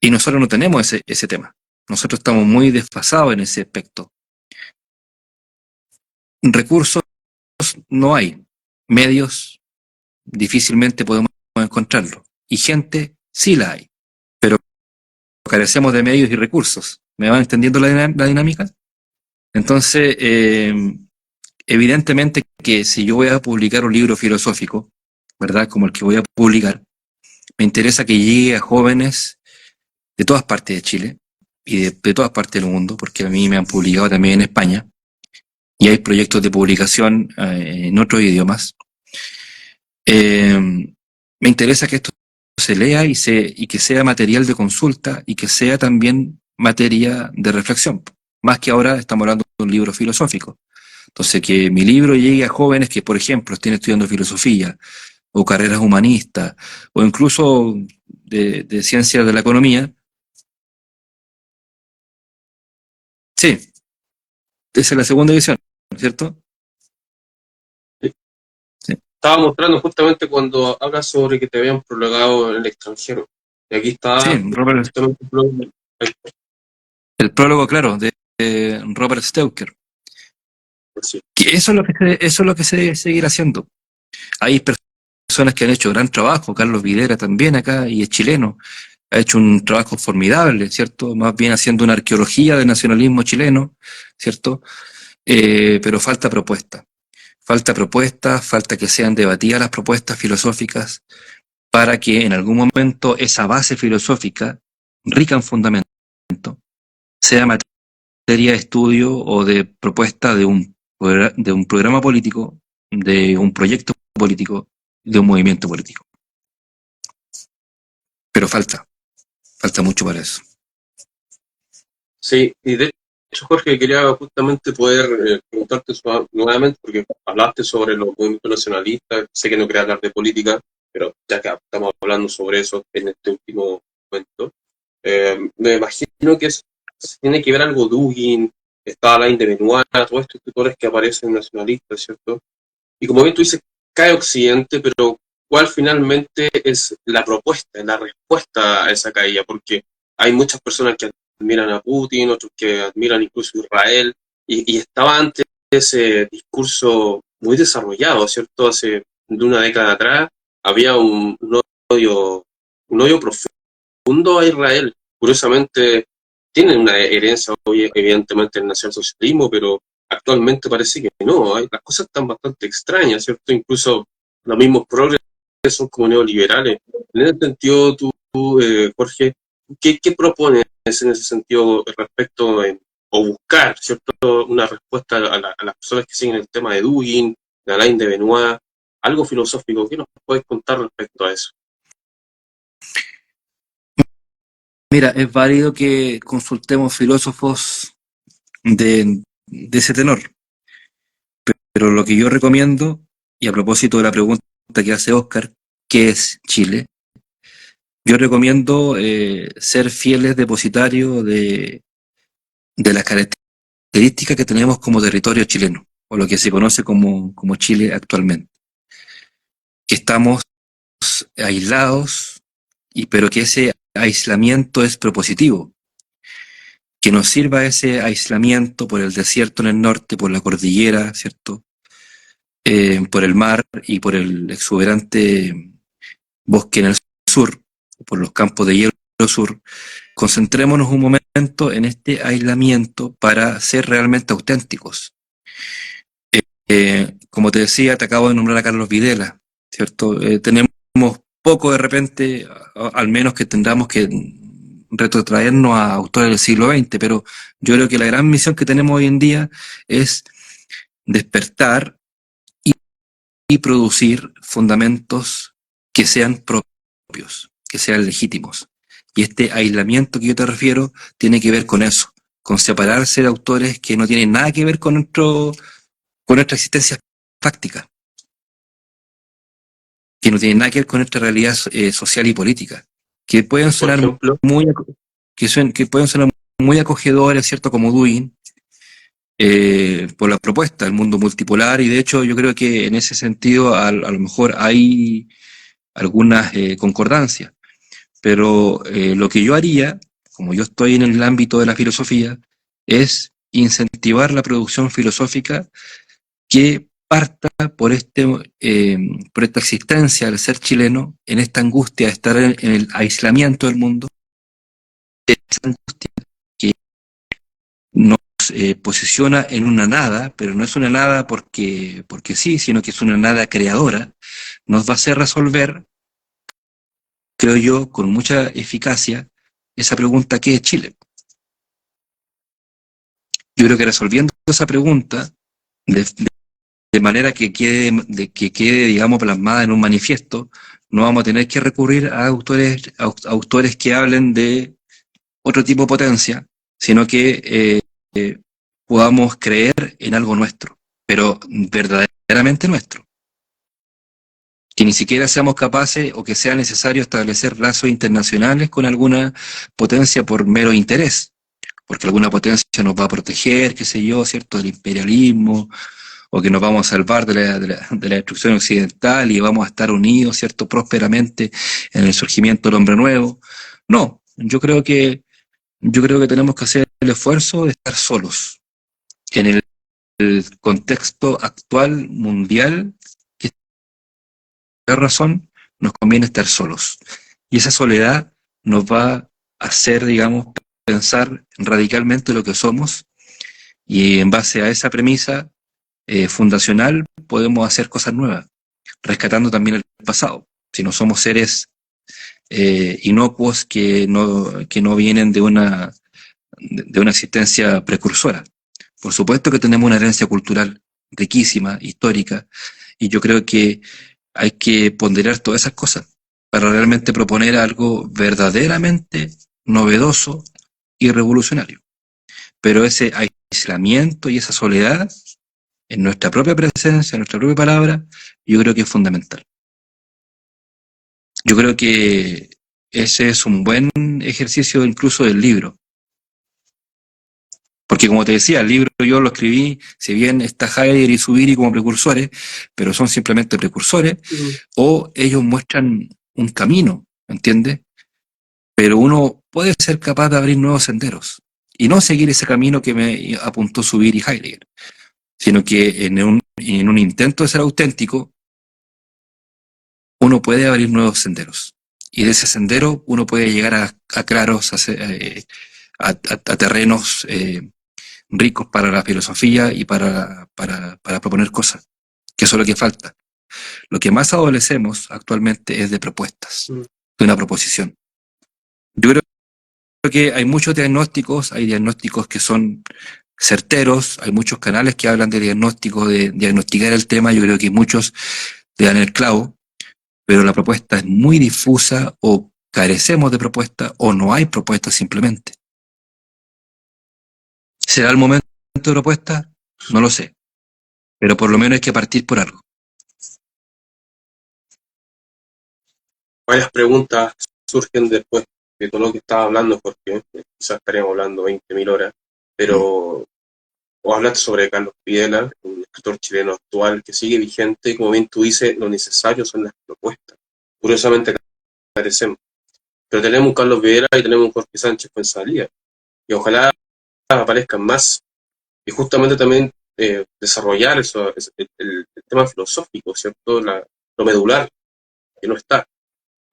Y nosotros no tenemos ese tema. Nosotros estamos muy desfasados en ese aspecto. Recursos no hay. Medios difícilmente podemos encontrarlo. Y gente sí la hay. Pero carecemos de medios y recursos. ¿Me van entendiendo la dinámica? Entonces, evidentemente que si yo voy a publicar un libro filosófico, ¿verdad? Como el que voy a publicar, me interesa que llegue a jóvenes de todas partes de Chile y de todas partes del mundo, porque a mí me han publicado también en España y hay proyectos de publicación en otros idiomas. Me interesa que esto se lea y que sea material de consulta y que sea también materia de reflexión. Más que ahora estamos hablando de un libro filosófico. Entonces, que mi libro llegue a jóvenes que, por ejemplo, estén estudiando filosofía o carreras humanistas, o incluso de Ciencias de la Economía. Sí, esa es la segunda edición, ¿cierto? Sí. Estaba mostrando justamente cuando hablas sobre que te habían prologado en el extranjero. Y aquí Sí, está Robert, justamente el prólogo, claro, de Robert Steuker. sí. Que eso es lo que se debe seguir haciendo. Hay personas que han hecho gran trabajo, Carlos Videra también acá, y es chileno, ha hecho un trabajo formidable, ¿cierto? Más bien haciendo una arqueología del nacionalismo chileno, ¿cierto? Pero falta propuesta, falta que sean debatidas las propuestas filosóficas para que en algún momento esa base filosófica, rica en fundamento, sea materia de estudio o de propuesta de un programa político, de un proyecto político, de un movimiento político. Pero falta mucho para eso. Sí, y de hecho, Jorge, quería justamente poder preguntarte nuevamente, porque hablaste sobre los movimientos nacionalistas, sé que no quería hablar de política, pero ya que estamos hablando sobre eso en este último momento, me imagino que tiene que ver algo Dugin, está Alain de Benoit, todos estos escritores que aparecen nacionalistas, ¿cierto? Y como bien tú dices, cae Occidente, pero ¿cuál finalmente es la propuesta, la respuesta a esa caída? Porque hay muchas personas que admiran a Putin, otros que admiran incluso a Israel, y estaba antes ese discurso muy desarrollado, ¿cierto? Hace de una década atrás había odio, un odio profundo a Israel. Curiosamente, tienen una herencia, evidentemente, del nacionalsocialismo, pero actualmente parece que no. Las cosas están bastante extrañas, ¿cierto? Incluso los mismos progres son como neoliberales. En ese sentido, Jorge, ¿qué propones en ese sentido respecto o buscar, ¿cierto? Una respuesta a las personas que siguen el tema de Dugin, de Alain de Benoit, algo filosófico? ¿Qué nos puedes contar respecto a eso? Mira, es válido que consultemos filósofos de ese tenor, pero lo que yo recomiendo, y a propósito de la pregunta que hace Oscar, ¿qué es Chile? Yo recomiendo ser fieles depositarios de las características que tenemos como territorio chileno, o lo que se conoce como Chile actualmente. Que estamos aislados, pero que ese aislamiento es propositivo, que nos sirva ese aislamiento por el desierto en el norte, por la cordillera, ¿cierto? Por el mar y por el exuberante bosque en el sur, por los campos de hielo sur. Concentrémonos un momento en este aislamiento para ser realmente auténticos. Como te decía, te acabo de nombrar a Carlos Videla, ¿cierto? Tenemos poco de repente, al menos que tendamos que retrotraernos a autores del siglo XX, pero yo creo que la gran misión que tenemos hoy en día es despertar y producir fundamentos que sean propios, que sean legítimos. Y este aislamiento que yo te refiero tiene que ver con eso, con separarse de autores que no tienen nada que ver con nuestra existencia fáctica, que no tienen nada que ver con nuestra realidad social y política, que pueden Por sonar ejemplo, muy, que pueden sonar muy acogedores, ¿cierto? Como Dewey, por la propuesta del mundo multipolar, y de hecho yo creo que en ese sentido a lo mejor hay algunas concordancias, pero lo que yo haría, como yo estoy en el ámbito de la filosofía, es incentivar la producción filosófica que parta por esta existencia del ser chileno, en esta angustia de estar en el aislamiento del mundo, esa angustia que nos posiciona en una nada, pero no es una nada porque sí, sino que es una nada creadora, nos va a hacer resolver, creo yo, con mucha eficacia, esa pregunta: ¿qué es Chile? Yo creo que resolviendo esa pregunta, de manera que quede, digamos, plasmada en un manifiesto, no vamos a tener que recurrir a autores que hablen de otro tipo de potencia, sino que podamos creer en algo nuestro, pero verdaderamente nuestro. que ni siquiera seamos capaces o que sea necesario establecer lazos internacionales con alguna potencia por mero interés, porque alguna potencia nos va a proteger, qué sé yo, ¿cierto?, del imperialismo, o que nos vamos a salvar de la destrucción occidental y vamos a estar unidos, ¿cierto?, prósperamente en el surgimiento del hombre nuevo. No, yo creo que tenemos que hacer el esfuerzo de estar solos en el contexto actual mundial, que por razón nos conviene estar solos. Y esa soledad nos va a hacer, digamos, pensar radicalmente lo que somos, y en base a esa premisa fundacional podemos hacer cosas nuevas, rescatando también el pasado. Si no somos seres inocuos que no vienen de una existencia precursora. Por supuesto que tenemos una herencia cultural riquísima, histórica, y yo creo que hay que ponderar todas esas cosas para realmente proponer algo verdaderamente novedoso y revolucionario. Pero ese aislamiento y esa soledad en nuestra propia presencia, en nuestra propia palabra, yo creo que es fundamental. Yo creo que ese es un buen ejercicio incluso del libro. Porque como te decía, el libro yo lo escribí, si bien está Heidegger y Zubiri como precursores, pero son simplemente precursores, o ellos muestran un camino, ¿entiendes? Pero uno puede ser capaz de abrir nuevos senderos y no seguir ese camino que me apuntó Zubiri y Heidegger, sino que en un intento de ser auténtico, uno puede abrir nuevos senderos. Y de ese sendero uno puede llegar a claros, a terrenos ricos para la filosofía y para proponer cosas, que eso es lo que falta. Lo que más adolecemos actualmente es de propuestas, de una proposición. Yo creo que hay muchos diagnósticos, hay diagnósticos que son certeros, hay muchos canales que hablan de diagnóstico, de diagnosticar el tema, yo creo que muchos le dan el clavo, pero la propuesta es muy difusa, o carecemos de propuesta, o no hay propuesta simplemente. ¿Será el momento de propuesta? No lo sé, pero por lo menos hay que partir por algo. Varias preguntas surgen después de todo lo que estaba hablando, porque quizás estaríamos hablando 20.000 horas, pero vos hablaste sobre Carlos Videla, un escritor chileno actual que sigue vigente, y como bien tú dices, lo necesario son las propuestas. Curiosamente carecemos. Pero tenemos un Carlos Videla y tenemos un Jorge Sánchez Fuenzalía, y ojalá aparezcan más. Y justamente también desarrollar eso, el tema filosófico, ¿cierto? Lo medular, que no está.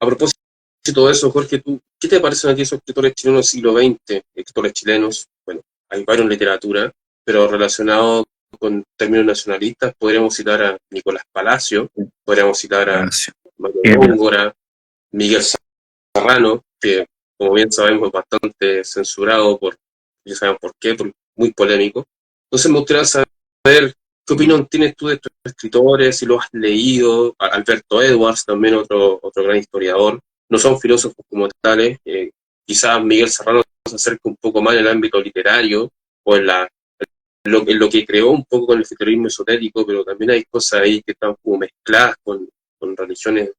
A propósito de eso, Jorge, ¿qué te parecen aquí esos escritores chilenos del siglo XX, escritores chilenos? Bueno, hay varios en literatura, pero relacionados con términos nacionalistas, podríamos citar a Nicolás Palacio, podríamos citar a Mario Góngora, Miguel Serrano, que como bien sabemos es bastante censurado ya saben por qué, muy polémico. Entonces me gustaría saber qué opinión tienes tú de estos escritores, si lo has leído. Alberto Edwards, también otro gran historiador. No son filósofos como tales. Quizás Miguel Serrano se acerca un poco más en el ámbito literario o en lo que creó un poco con el futurismo esotérico, pero también hay cosas ahí que están como mezcladas con religiones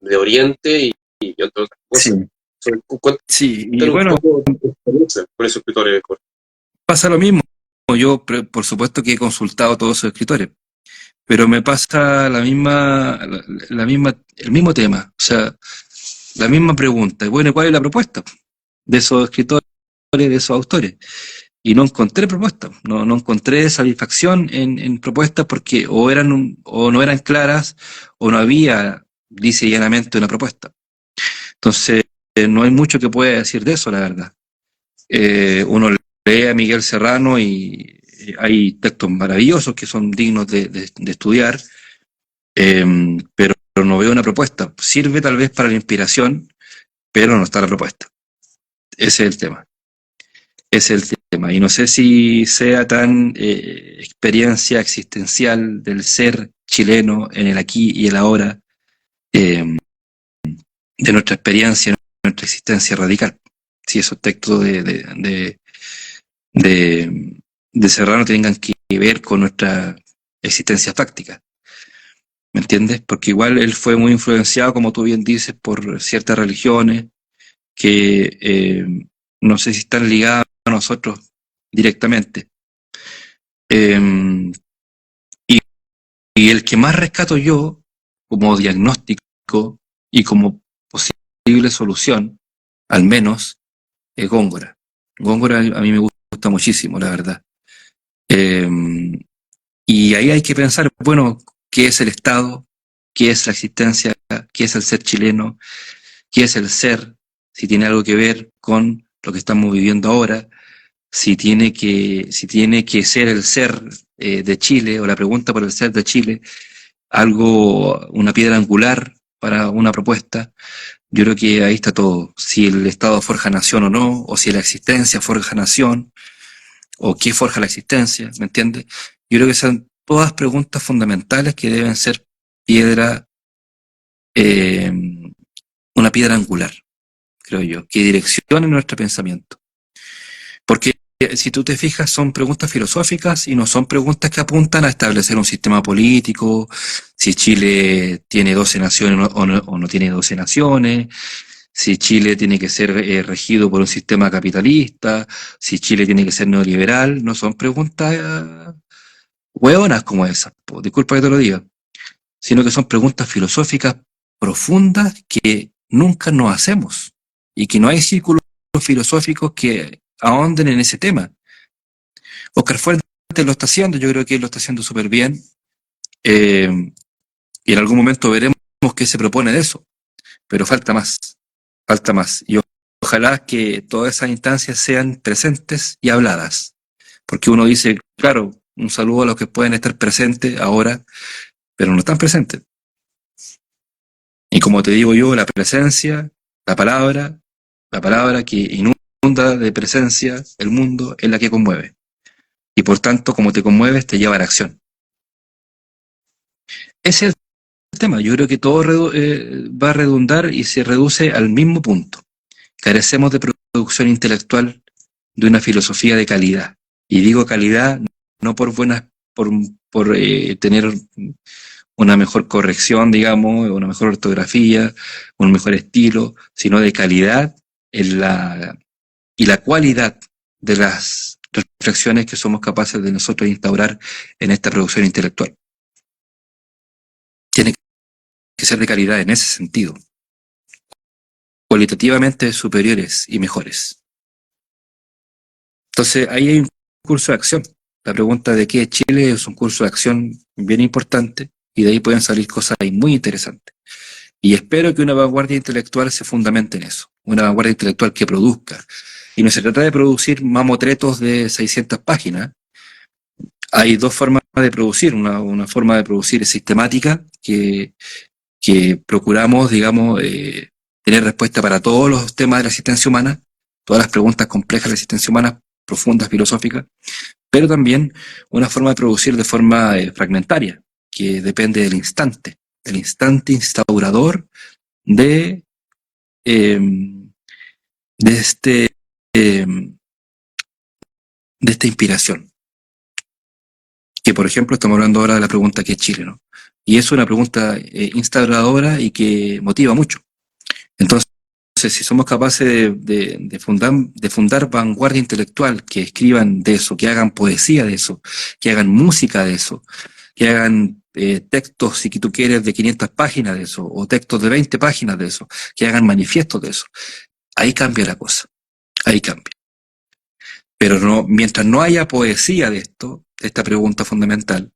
de Oriente y otras cosas. Sí. Sí, y Un bueno, poco de experiencia con esos escritores. pasa lo mismo. Yo, por supuesto que he consultado a todos esos escritores, pero me pasa el mismo tema, o sea, la misma pregunta. Bueno, ¿cuál es la propuesta de esos escritores, de esos autores? Y no encontré propuestas, no encontré satisfacción en propuestas, porque o no eran claras, o no había, dice llanamente, una propuesta. Entonces, no hay mucho que pueda decir de eso, la verdad. Uno lee a Miguel Serrano y hay textos maravillosos que son dignos de estudiar, pero no veo una propuesta. Sirve tal vez para la inspiración, pero no está la propuesta. Ese es el tema. Ese es el tema. Y no sé si sea tan experiencia existencial del ser chileno en el aquí y el ahora, de nuestra experiencia, nuestra existencia radical. Si esos textos de Serrano tengan que ver con nuestra existencia fáctica. ¿me entiendes? Porque igual él fue muy influenciado, como tú bien dices, por ciertas religiones que no sé si están ligadas a nosotros directamente. Eh, y, y el que más rescato yo como diagnóstico y como posible solución, al menos, es Góngora. Góngora a mí me gusta muchísimo, la verdad. Eh, y ahí hay que pensar, bueno, ¿qué es el Estado? ¿Qué es la existencia? ¿Qué es el ser chileno? ¿Qué es el ser? Si tiene algo que ver con lo que estamos viviendo ahora, si tiene que ser el ser de Chile, o la pregunta por el ser de Chile, algo, una piedra angular para una propuesta. Yo creo que ahí está todo. Si el Estado forja nación o no, o si la existencia forja nación, o qué forja la existencia, ¿me entiendes? Yo creo que son todas preguntas fundamentales que deben ser piedra, eh, una piedra angular, creo yo, que direccione nuestro pensamiento. Porque si tú te fijas, son preguntas filosóficas y no son preguntas que apuntan a establecer un sistema político, si Chile tiene 12 naciones o no tiene 12 naciones, si Chile tiene que ser regido por un sistema capitalista, si Chile tiene que ser neoliberal. No son preguntas hueonas como esas, po, disculpa que te lo diga, sino que son preguntas filosóficas profundas que nunca nos hacemos y que no hay círculos filosóficos que ahonden en ese tema. Oscar Fuentes lo está haciendo, yo creo que él lo está haciendo súper bien, y en algún momento veremos qué se propone de eso, pero falta más. Y ojalá que todas esas instancias sean presentes y habladas, porque uno dice, claro, un saludo a los que pueden estar presentes ahora, pero no están presentes. Y como te digo yo, la presencia, la palabra que inunda de presencia el mundo es la que conmueve. Y por tanto, como te conmueves, te lleva a la acción. Ese es el tema. Yo creo que todo va a redundar y se reduce al mismo punto. Carecemos de producción intelectual, de una filosofía de calidad. Y digo calidad no por buenas, por tener una mejor corrección, digamos, una mejor ortografía, un mejor estilo, sino de calidad y la cualidad de las reflexiones que somos capaces de nosotros instaurar en esta producción intelectual. Tiene que ser de calidad en ese sentido, cualitativamente superiores y mejores. Entonces, ahí hay un curso de acción. La pregunta de qué es Chile es un curso de acción bien importante y de ahí pueden salir cosas muy interesantes. Y espero que una vanguardia intelectual se fundamente en eso, una vanguardia intelectual que produzca. Y no se trata de producir mamotretos de 600 páginas. Hay dos formas de producir. Una forma de producir es sistemática, que procuramos, digamos, tener respuesta para todos los temas de la existencia humana, todas las preguntas complejas de la existencia humana, profundas, filosóficas, pero también una forma de producir de forma fragmentaria, que depende del instante instaurador de, eh, de, este, eh, de esta inspiración. Que, por ejemplo, estamos hablando ahora de la pregunta ¿qué es Chile? ¿No? Y es una pregunta instauradora y que motiva mucho. Entonces, si somos capaces de fundar vanguardia intelectual, que escriban de eso, que hagan poesía de eso, que hagan música de eso, que hagan textos, si tú quieres, de 500 páginas de eso, o textos de 20 páginas de eso, que hagan manifiestos de eso, ahí cambia la cosa, ahí cambia. Pero no, mientras no haya poesía de esto, de esta pregunta fundamental,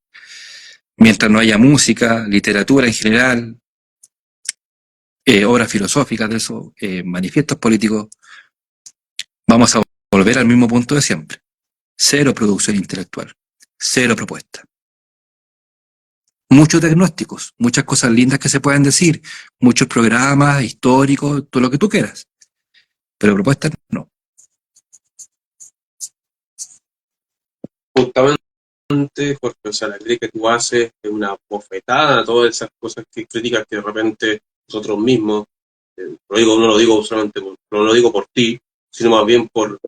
mientras no haya música, literatura en general, obras filosóficas de eso, manifiestos políticos, vamos a volver al mismo punto de siempre. Cero producción intelectual, cero propuesta. Muchos diagnósticos, muchas cosas lindas que se pueden decir, muchos programas históricos, todo lo que tú quieras, pero propuestas no. Justamente, Jorge, o sea, la crítica que tú haces es una bofetada a todas esas cosas que críticas que de repente nosotros mismos, no lo digo solamente no lo digo por ti, sino más bien por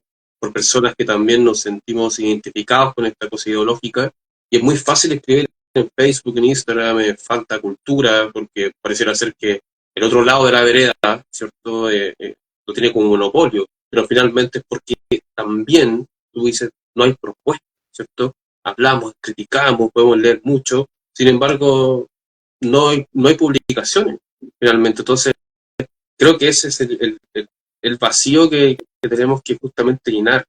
personas que también nos sentimos identificados con esta cosa ideológica, y es muy fácil escribir en Facebook, en Instagram, falta cultura, porque pareciera ser que el otro lado de la vereda, ¿cierto? Lo tiene como monopolio, pero finalmente es porque también, tú dices, no hay propuesta, ¿cierto? Hablamos, criticamos, podemos leer mucho, sin embargo, no hay publicaciones, finalmente. Entonces, creo que ese es el vacío que tenemos que justamente llenar.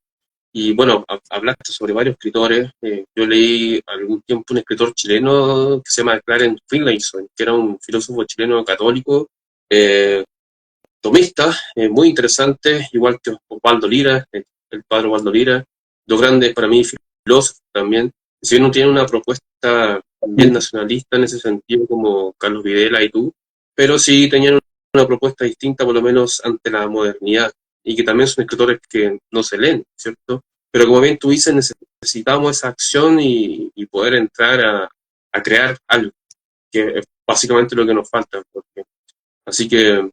Y bueno, hablaste sobre varios escritores. Yo leí algún tiempo un escritor chileno que se llama Clarence Finlayson, que era un filósofo chileno católico, eh, tomista, muy interesante, igual que Osvaldo Lira, el padre Osvaldo Lira, dos grandes para mí filósofos también. Si bien no tiene una propuesta bien nacionalista en ese sentido como Carlos Videla y tú, pero sí tenían una propuesta distinta por lo menos ante la modernidad y que también son escritores que no se leen, ¿cierto? Pero como bien tú dices, necesitamos esa acción y poder entrar a crear algo, que es básicamente lo que nos falta. Así que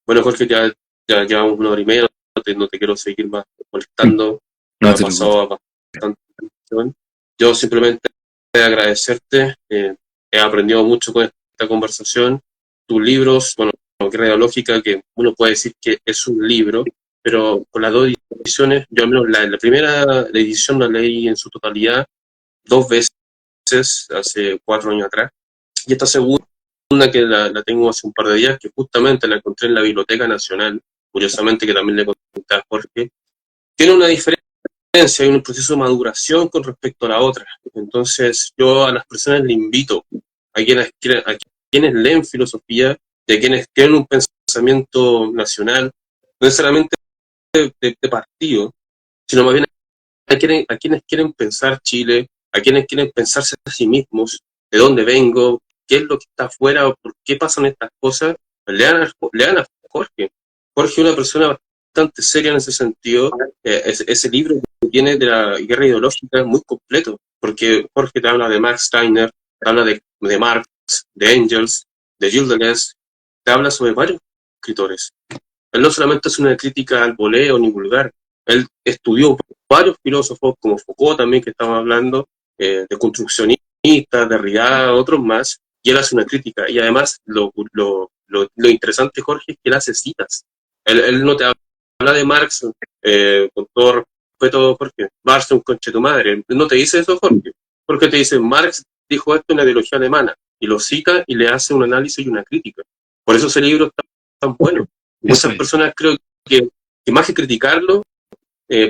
bueno, Jorge, ya llevamos una hora y media, no te quiero seguir más molestando, No ya ha te preocupes. pasado bastante tiempo. Yo simplemente agradecerte, he aprendido mucho con esta conversación, tus libros, bueno, Guerra Ideológica, que uno puede decir que es un libro, pero con las dos ediciones, yo al menos la primera la edición la leí en su totalidad dos veces, hace 4 años atrás, y esta segunda que la tengo hace un par de días, que justamente la encontré en la Biblioteca Nacional, curiosamente que también le conté a Jorge, tiene una diferencia, hay un proceso de maduración con respecto a la otra. Entonces yo a las personas le invito, a quienes leen filosofía, de quienes tienen un pensamiento nacional, no necesariamente de partido, sino más bien a quienes quieren pensar Chile, a quienes quieren pensarse a sí mismos, de dónde vengo, qué es lo que está afuera, o por qué pasan estas cosas, lean a Jorge. Jorge es una persona bastante seria en ese sentido. Ese libro que tiene de la guerra ideológica es muy completo, porque Jorge te habla de Max Steiner, te habla de Marx, de Engels, de Gilles Deleuze, te habla sobre varios escritores. Él no solamente es una crítica al voleo ni vulgar, él estudió varios filósofos, como Foucault también, que estaba hablando, de construccionistas, Derrida, otros más, y él hace una crítica. Y además, lo interesante, Jorge, es que él hace citas. Él no te habla de Marx, con todo respeto, Jorge, Marx es un conche tu madre. Él no te dice eso, Jorge. Jorge te dice, Marx dijo esto en la ideología alemana, y lo cita y le hace un análisis y una crítica. Por eso ese libro está tan bueno. Eso Muchas es. personas creo que más que criticarlo,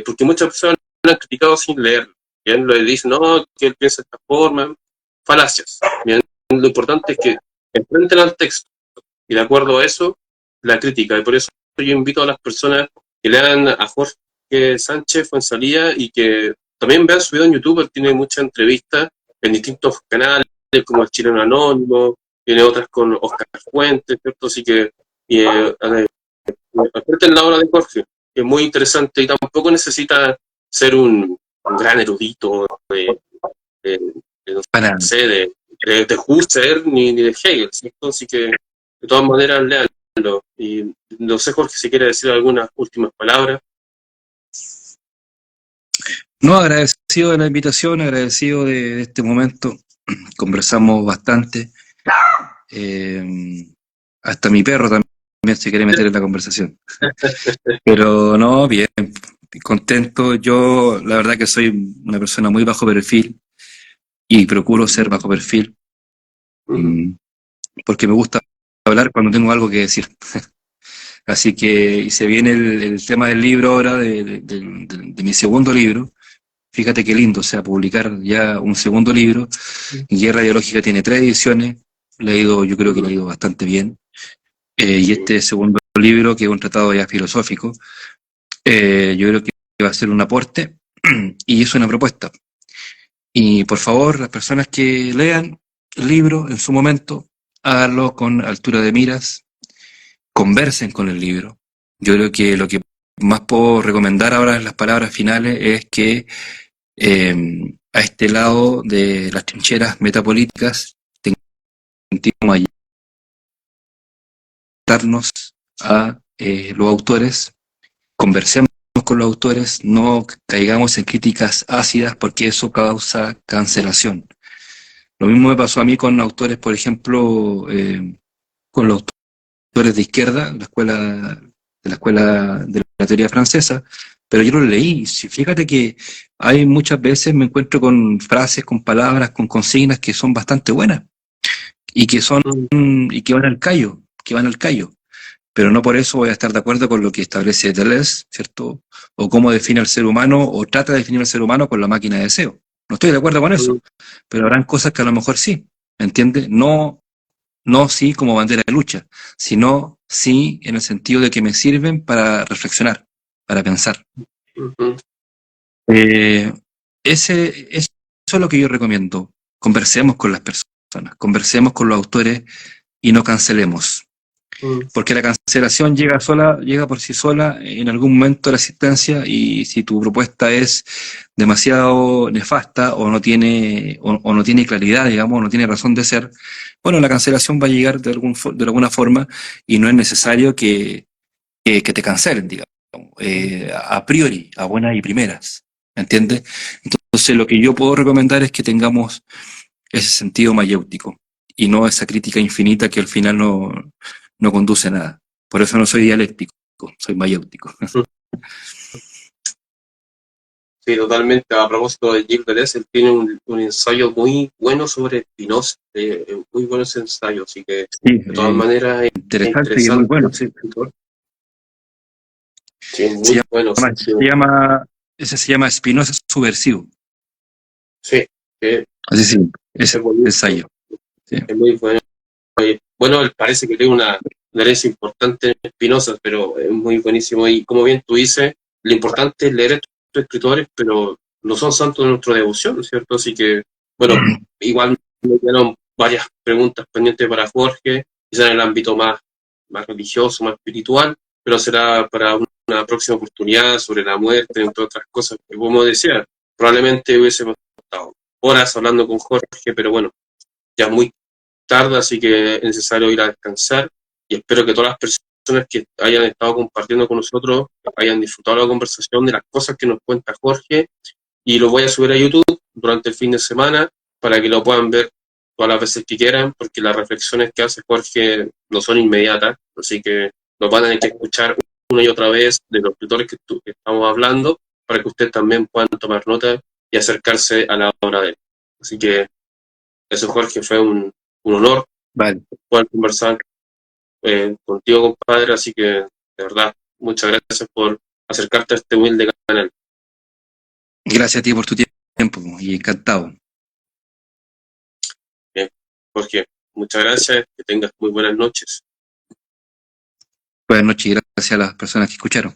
porque muchas personas lo han criticado sin leerlo. Bien, le dicen, no, que él piensa de esta forma, falacias. Bien, lo importante es que enfrenten al texto y de acuerdo a eso, la crítica. Y por eso yo invito a las personas que lean a Jorge Sánchez Fuenzalía y que también vean su video en YouTube. Él tiene muchas entrevistas en distintos canales, como el Chileno Anónimo, tiene otras con Oscar Fuentes, ¿cierto? Así que aparte la obra de Jorge, que es muy interesante y tampoco necesita ser un gran erudito de, no Para, sé, de Husserl ni de Hegel, ¿cierto? Así que de todas maneras léanlo. Y no sé, Jorge, si quiere decir algunas últimas palabras. no, agradecido de la invitación, agradecido de este momento. Conversamos bastante. Hasta mi perro también se quiere meter en la conversación. Pero no, bien, contento. Yo, la verdad que soy una persona muy bajo perfil y procuro ser bajo perfil, mm, porque me gusta hablar cuando tengo algo que decir. Así que, y se viene el tema del libro ahora, de mi segundo libro. Fíjate qué lindo, o sea, publicar ya un segundo libro. Guerra Ideológica tiene 3 ediciones, yo creo que le ha ido bastante bien. Y este segundo libro, que es un tratado ya filosófico, yo creo que va a ser un aporte y es una propuesta. Y por favor, las personas que lean el libro en su momento, háganlo con altura de miras, conversen con el libro. Yo creo que lo que más puedo recomendar ahora en las palabras finales es que a este lado de las trincheras metapolíticas tengamos a ayudarnos a los autores, conversemos con los autores, no caigamos en críticas ácidas porque eso causa cancelación. Lo mismo me pasó a mí con autores, por ejemplo, con los autores de izquierda, la escuela de la teoría francesa, pero yo lo leí. Si fíjate que hay muchas veces me encuentro con frases, con palabras, con consignas que son bastante buenas y que son Mm, y que van al callo. Pero no por eso voy a estar de acuerdo con lo que establece Deleuze, ¿cierto? O cómo define al ser humano, o trata de definir al ser humano con la máquina de deseo. No estoy de acuerdo con mm, eso, pero habrán cosas que a lo mejor sí, ¿me entiendes? No, no sí como bandera de lucha, sino sí en el sentido de que me sirven para reflexionar, para pensar. mm, Eh, eso es lo que yo recomiendo. Conversemos con las personas, conversemos con los autores y no cancelemos. mm, Porque la cancelación llega sola, llega por sí sola en algún momento de la existencia, y si tu propuesta es demasiado nefasta o no tiene claridad, digamos, o no tiene razón de ser, bueno, la cancelación va a llegar de alguna forma, y no es necesario que te cancelen, digamos, a priori, a buenas y primeras, ¿me entiendes? Entonces lo que yo puedo recomendar es que tengamos ese sentido mayéutico y no esa crítica infinita que al final no conduce a nada. Por eso no soy dialéctico, soy mayéutico. mm. Sí, totalmente. A propósito de Gilles Deleuze, él tiene un ensayo muy bueno sobre Spinoza, muy bueno ese ensayo, así que Sí, de todas maneras es interesante y muy interesante bueno. ese escritor. Sí, es Se muy bueno. Sí, llama, se llama, ese se llama Spinoza Subversivo. sí, Así sí, ese es buenísimo, ensayo. Sí. es muy bueno. Bueno, él parece que tiene una herencia importante en Spinoza, pero es muy buenísimo. Y como bien tú dices, lo importante es leer a estos escritores, pero no son santos de nuestra devoción, ¿cierto? Así que, bueno, igual me quedaron varias preguntas pendientes para Jorge, quizás en el ámbito más religioso, más espiritual, pero será para una próxima oportunidad sobre la muerte, entre otras cosas que, como decía, probablemente hubiésemos estado horas hablando con Jorge, pero bueno, ya es muy tarde, así que es necesario ir a descansar y espero que todas las personas que hayan estado compartiendo con nosotros hayan disfrutado la conversación de las cosas que nos cuenta Jorge, y lo voy a subir a YouTube durante el fin de semana para que lo puedan ver todas las veces que quieran, porque las reflexiones que hace Jorge no son inmediatas, así que nos van a tener que escuchar una y otra vez de los escritores que estamos hablando, para que ustedes también puedan tomar nota y acercarse a la obra de él. Así que eso, Jorge, fue un honor Vale. poder conversar contigo, compadre, así que de verdad, muchas gracias por acercarte a este humilde canal. Gracias a ti por tu tiempo y encantado. Bien, Jorge, muchas gracias, que tengas muy buenas noches. Buenas noches y gracias a las personas que escucharon.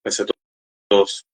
Gracias a todos.